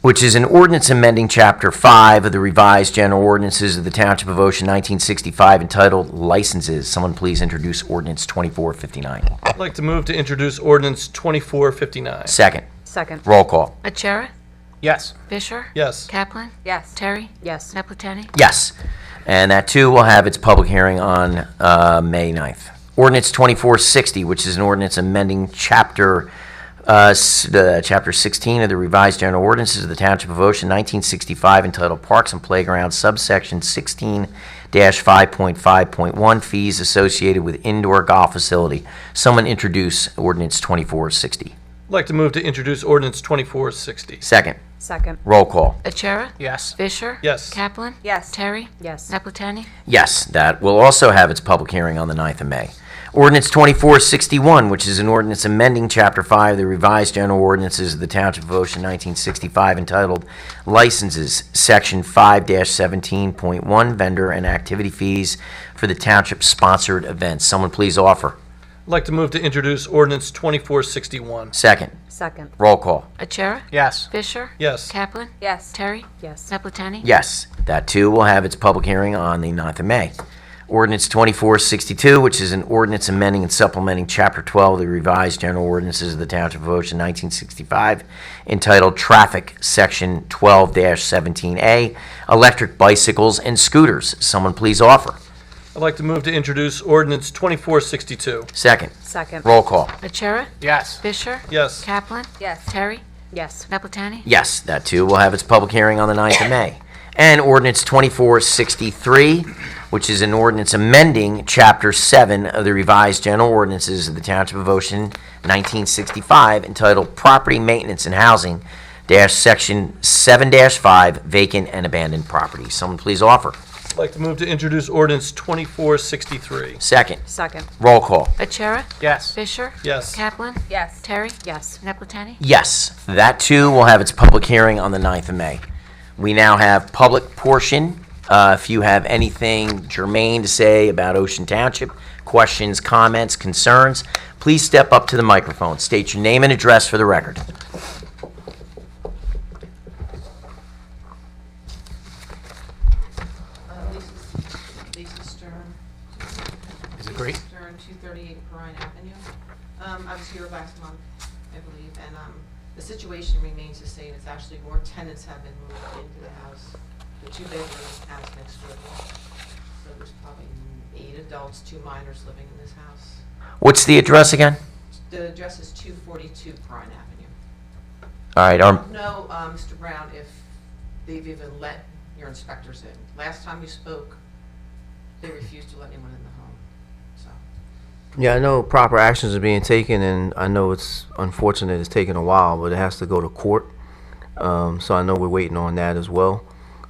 Which is an ordinance amending Chapter 5 of the Revised General Ordinances of the Township of Ocean 1965 entitled Licenses. Someone please introduce Ordinance 2459. I'd like to move to introduce ordinance 2459. Second. Second. Roll call. Achara? Yes. Fisher? Yes. Kaplan? Yes. Terry? Yes. Napletani? Yes. And that too will have its public hearing on May 9th. Ordinance 2460, which is an ordinance amending Chapter 16 of the Revised General Ordinances of the Township of Ocean 1965 entitled Parks and Playgrounds, subsection 16-5.5.1, fees associated with indoor golf facility. Someone introduce ordinance 2460. I'd like to move to introduce ordinance 2460. Second. Second. Roll call. Achara? Yes. Fisher? Yes. Kaplan? Yes. Terry? Yes. Naplatani? Yes, that will also have its public hearing on the 9th of May. Ordinance 2461, which is an ordinance amending Chapter 5 of the revised general ordinances of the Township of Ocean 1965 entitled Licenses, Section 5-17.1, Vendor and Activity Fees for the Township-sponsored events. Someone please offer. I'd like to move to introduce ordinance 2461. Second. Second. Roll call. Achara? Yes. Fisher? Yes. Kaplan? Yes. Terry? Yes. Naplatani? Yes, that too will have its public hearing on the 9th of May. Ordinance 2462, which is an ordinance amending and supplementing Chapter 12 of the revised general ordinances of the Township of Ocean 1965, entitled Traffic, Section 12-17A, Electric Bicycles and Scooters. Someone please offer. I'd like to move to introduce ordinance 2462. Second. Second. Roll call. Achara? Yes. Fisher? Yes. Kaplan? Yes. Terry? Yes. Naplatani? Yes, that too will have its public hearing on the 9th of May. And ordinance 2463, which is an ordinance amending Chapter 7 of the revised general ordinances of the Township of Ocean 1965, entitled Property Maintenance and Housing, Section 7-5, Vacant and Abandoned Properties. Someone please offer. I'd like to move to introduce ordinance 2463. Second. Second. Roll call. Achara? Yes. Fisher? Yes. Kaplan? Yes. Terry? Yes. Naplatani? Yes, that too will have its public hearing on the 9th of May. We now have public portion. If you have anything germane to say about Ocean Township, questions, comments, concerns, please step up to the microphone. State your name and address for the record. Lisa Stern. Is it great? Lisa Stern, 238 Bryan Avenue. I was here last month, I believe, and the situation remains the same. It's actually more tenants have been moved into the house, the two-bedroom house next door. So there's probably 8 adults, 2 minors living in this house. What's the address again? The address is 242 Bryan Avenue. All right, I don't know, Mr. Brown, if they've even let your inspectors in. Last time you spoke, they refused to let anyone in the home, so. Yeah, I know proper actions are being taken, and I know it's unfortunate it's taking a while, but it has to go to court. So I know we're waiting on that as well.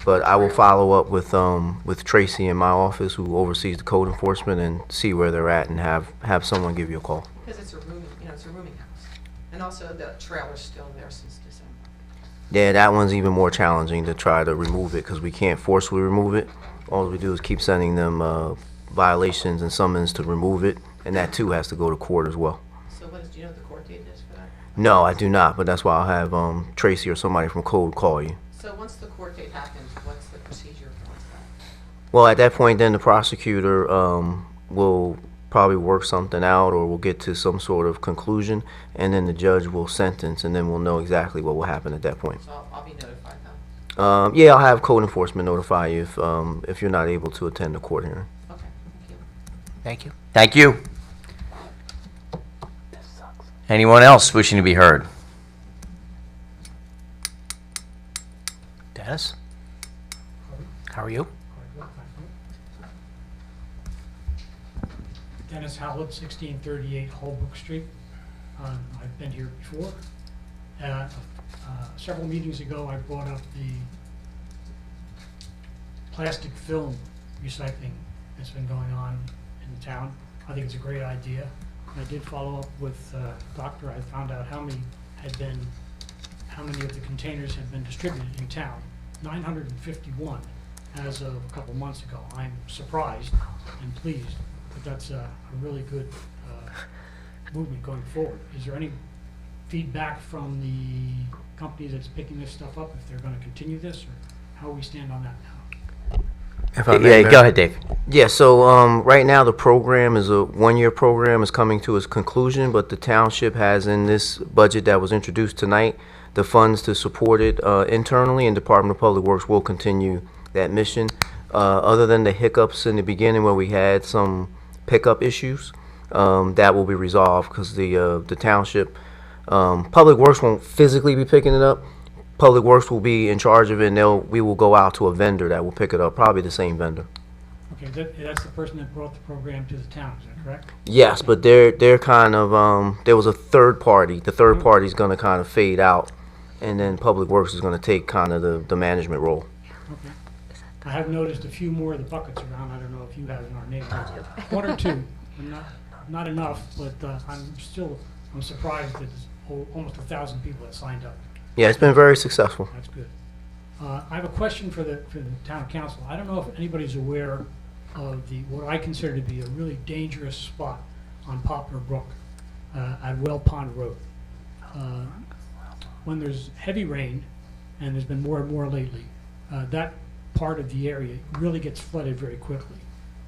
But I will follow up with Tracy in my office, who oversees the code enforcement, and see where they're at, and have someone give you a call. Because it's a rooming, it's a rooming house. And also the trailer's still there since December. Yeah, that one's even more challenging to try to remove it, because we can't forcefully remove it. All we do is keep sending them violations and summons to remove it, and that too has to go to court as well. So do you know what the court date is for that? No, I do not, but that's why I'll have Tracy or somebody from code call you. So once the court date happens, what's the procedure for that? Well, at that point, then the prosecutor will probably work something out, or we'll get to some sort of conclusion, and then the judge will sentence, and then we'll know exactly what will happen at that point. So I'll be notified then? Yeah, I'll have code enforcement notify you if you're not able to attend the court hearing. Okay, thank you. Thank you. Thank you. Anyone else wishing to be heard? Dennis? How are you? Dennis Howlett, 1638 Holbrook Street. I've been here before. Several meetings ago, I brought up the plastic film recycling that's been going on in the town. I think it's a great idea. And I did follow up with Doctor. I found out how many of the containers had been distributed in town. 951 as of a couple months ago. I'm surprised and pleased, but that's a really good movement going forward. Is there any feedback from the company that's picking this stuff up, if they're going to continue this, or how we stand on that now? Yeah, go ahead, Dave. Yeah, so right now the program is a one-year program, is coming to its conclusion, but the township has in this budget that was introduced tonight the funds to support it internally, and Department of Public Works will continue that mission. Other than the hiccups in the beginning where we had some pickup issues, that will be resolved, because the township, Public Works won't physically be picking it up. Public Works will be in charge of it, and we will go out to a vendor that will pick it up, probably the same vendor. Okay, that's the person that brought the program to the town, is that correct? Yes, but they're kind of, there was a third party. The third party's gonna kind of fade out, and then Public Works is gonna take kind of the management role. Okay. I have noticed a few more of the buckets around. I don't know if you have in our neighborhood. One or two, not enough, but I'm surprised that there's almost 1,000 people that signed up. Yeah, it's been very successful. That's good. I have a question for the town council. I don't know if anybody's aware of what I consider to be a really dangerous spot on Poplar Brook at Well Pond Road. When there's heavy rain, and there's been more and more lately, that part of the area really gets flooded very quickly.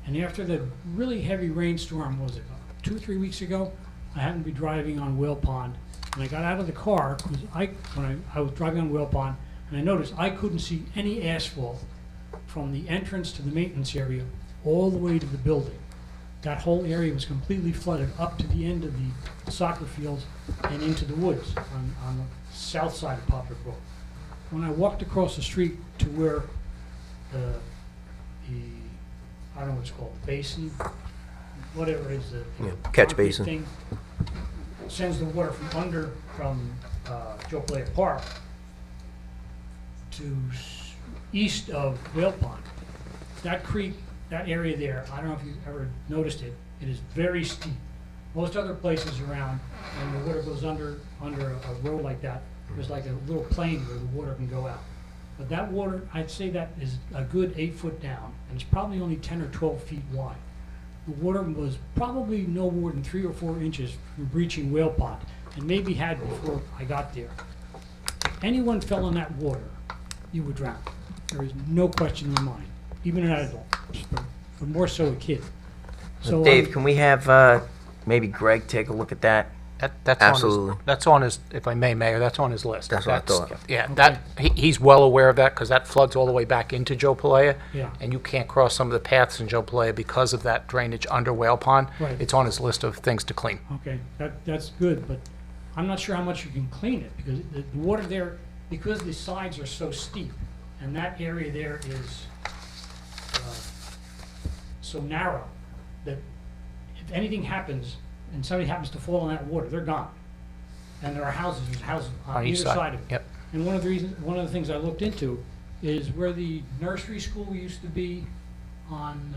And after the really heavy rainstorm, was it 2 or 3 weeks ago, I happened to be driving on Whale Pond, and I got out of the car because when I was driving on Whale Pond, and I noticed I couldn't see any asphalt from the entrance to the maintenance area all the way to the building. That whole area was completely flooded up to the end of the soccer fields and into the woods on the south side of Poplar Brook. When I walked across the street to where I don't know what it's called, the basin, whatever it is, the Catch concrete basin. thing, sends the water from Joe Blair Park to east of Whale Pond. That creek, that area there, I don't know if you've ever noticed it, it is very steep. Most other places around, when the water goes under a road like that, there's like a little plain where the water can go out. But that water, I'd say that is a good 8 foot down, and it's probably only 10 or 12 feet wide. The water was probably no more than 3 or 4 inches from breaching Whale Pond, and maybe had before I got there. If anyone fell in that water, you would drown. There is no question in my mind, even an adult, but more so a kid. So Dave, can we have maybe Greg take a look at that? That's Absolutely. That's on his, if I may, Mayor, that's on his list. That's what I thought. Yeah, he's well aware of that, because that floods all the way back into Joe Palea. Yeah. And you can't cross some of the paths in Joe Palea because of that drainage under Whale Pond. Right. It's on his list of things to clean. Okay, that's good, but I'm not sure how much you can clean it, because the water there, because the sides are so steep, and that area there is so narrow, that if anything happens, and somebody happens to fall in that water, they're gone. And there are there's houses on either side of it. Yep. And one of the things I looked into is where the nursery school used to be on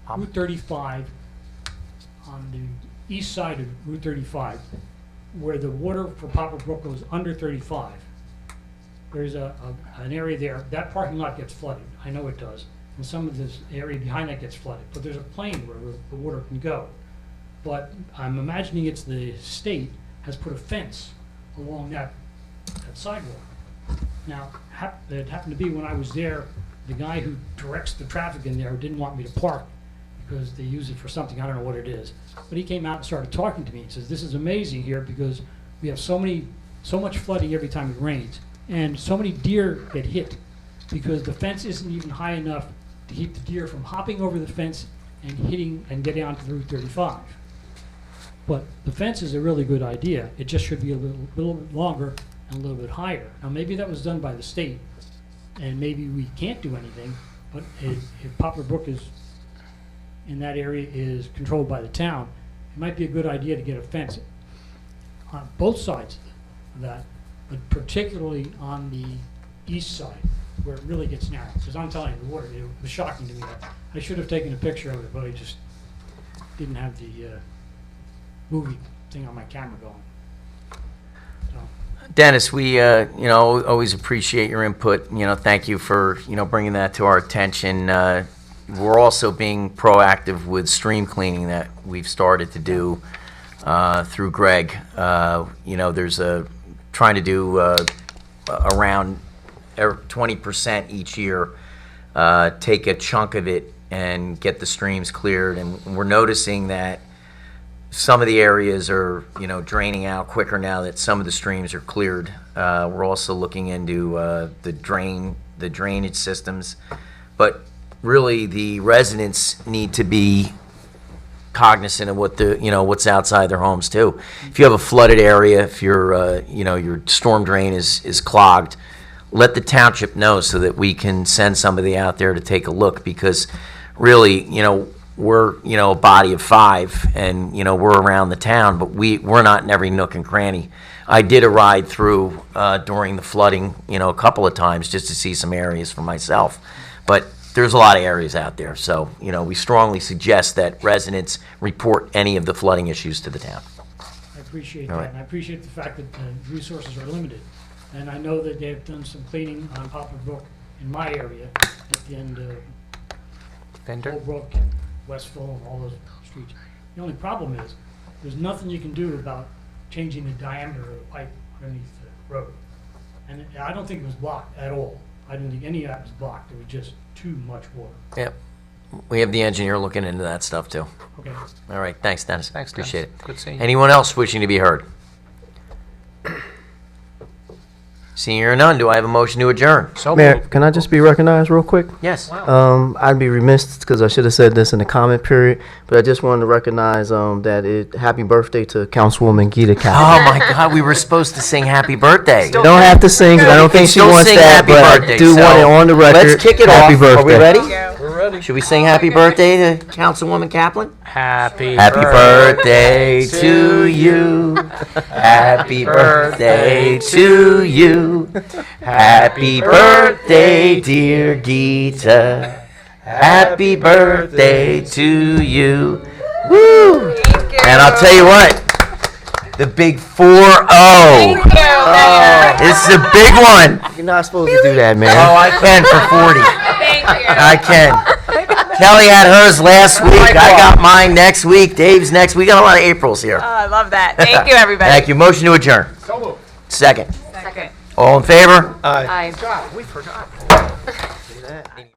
Route 35, on the east side of Route 35, where the water for Poplar Brook goes under 35. There's an area there, that parking lot gets flooded, I know it does, and some of this area behind that gets flooded, but there's a plain where the water can go. But I'm imagining it's the state has put a fence along that sidewalk. Now, it happened to be when I was there, the guy who directs the traffic in there didn't want me to park because they use it for something, I don't know what it is. But he came out and started talking to me and says, this is amazing here because we have so much flooding every time it rains, and so many deer get hit because the fence isn't even high enough to keep the deer from hopping over the fence and hitting and getting onto Route 35. But the fence is a really good idea. It just should be a little bit longer and a little bit higher. Now, maybe that was done by the state, and maybe we can't do anything, but if Poplar Brook is, in that area, is controlled by the town, it might be a good idea to get a fence on both sides of that, but particularly on the east side, where it really gets narrow. Because I'm telling you, the water, it was shocking to me. I should have taken a picture of it, but I just didn't have the movie thing on my camera going. So. Dennis, we always appreciate your input. Thank you for bringing that to our attention. We're also being proactive with stream cleaning that we've started to do through Greg. There's trying to do around 20% each year. Take a chunk of it and get the streams cleared, and we're noticing that some of the areas are, draining out quicker now that some of the streams are cleared. We're also looking into the drainage systems, but really the residents need to be cognizant of what's outside their homes too. If you have a flooded area, if your storm drain is clogged, let the township know so that we can send somebody out there to take a look, because really, we're, a body of 5, and, we're around the town, but we're not in every nook and cranny. I did a ride through during the flooding, a couple of times just to see some areas for myself. But there's a lot of areas out there, so, we strongly suggest that residents report any of the flooding issues to the town. I appreciate All that, right. and I appreciate the fact that the resources are limited. And I know that they've done some cleaning on Poplar Brook in my area at the end of Holbrook and Westville and all those streets. The only problem is, there's nothing you can do about changing the diameter of the pipe underneath the road. And I don't think it was blocked at all. I didn't think any of that was blocked. It was just too much water. Yep. We have the engineer looking into that stuff, too. Okay. All right, thanks, Dennis. Thanks, Appreciate Dennis. it. Good seeing you. Anyone else wishing to be heard? Seeing here none, do I have a motion to adjourn? So Mayor, moved. can I just be recognized real quick? Yes. I'd be remiss because I should have said this in the comment period, but I just wanted to recognize happy birthday to Councilwoman Gita Kaplan. Oh, my God, we were supposed to sing happy birthday. You don't have to sing, 'cause I don't think she Still wants sing that, happy but I birthday, do want it so on the record. Let's kick it Happy off. birthday. Are we ready? We're ready. Should we sing happy birthday to Councilwoman Kaplan? Happy Birthday to you. Happy birthday to you. Happy birthday, dear Gita. Happy birthday to you. Woo! And I'll tell you what, the big 4-0. This is a big one. You're not supposed to do that, man. Oh, I can for 40. Thank you. I can. Kelly had hers last week. I got mine next week. Dave's next. We got a lot of Aprils here. Oh, I love that. Thank you, everybody. Thank you. Motion to adjourn. So moved. Second. Second. All in favor? Aye. God, we forgot.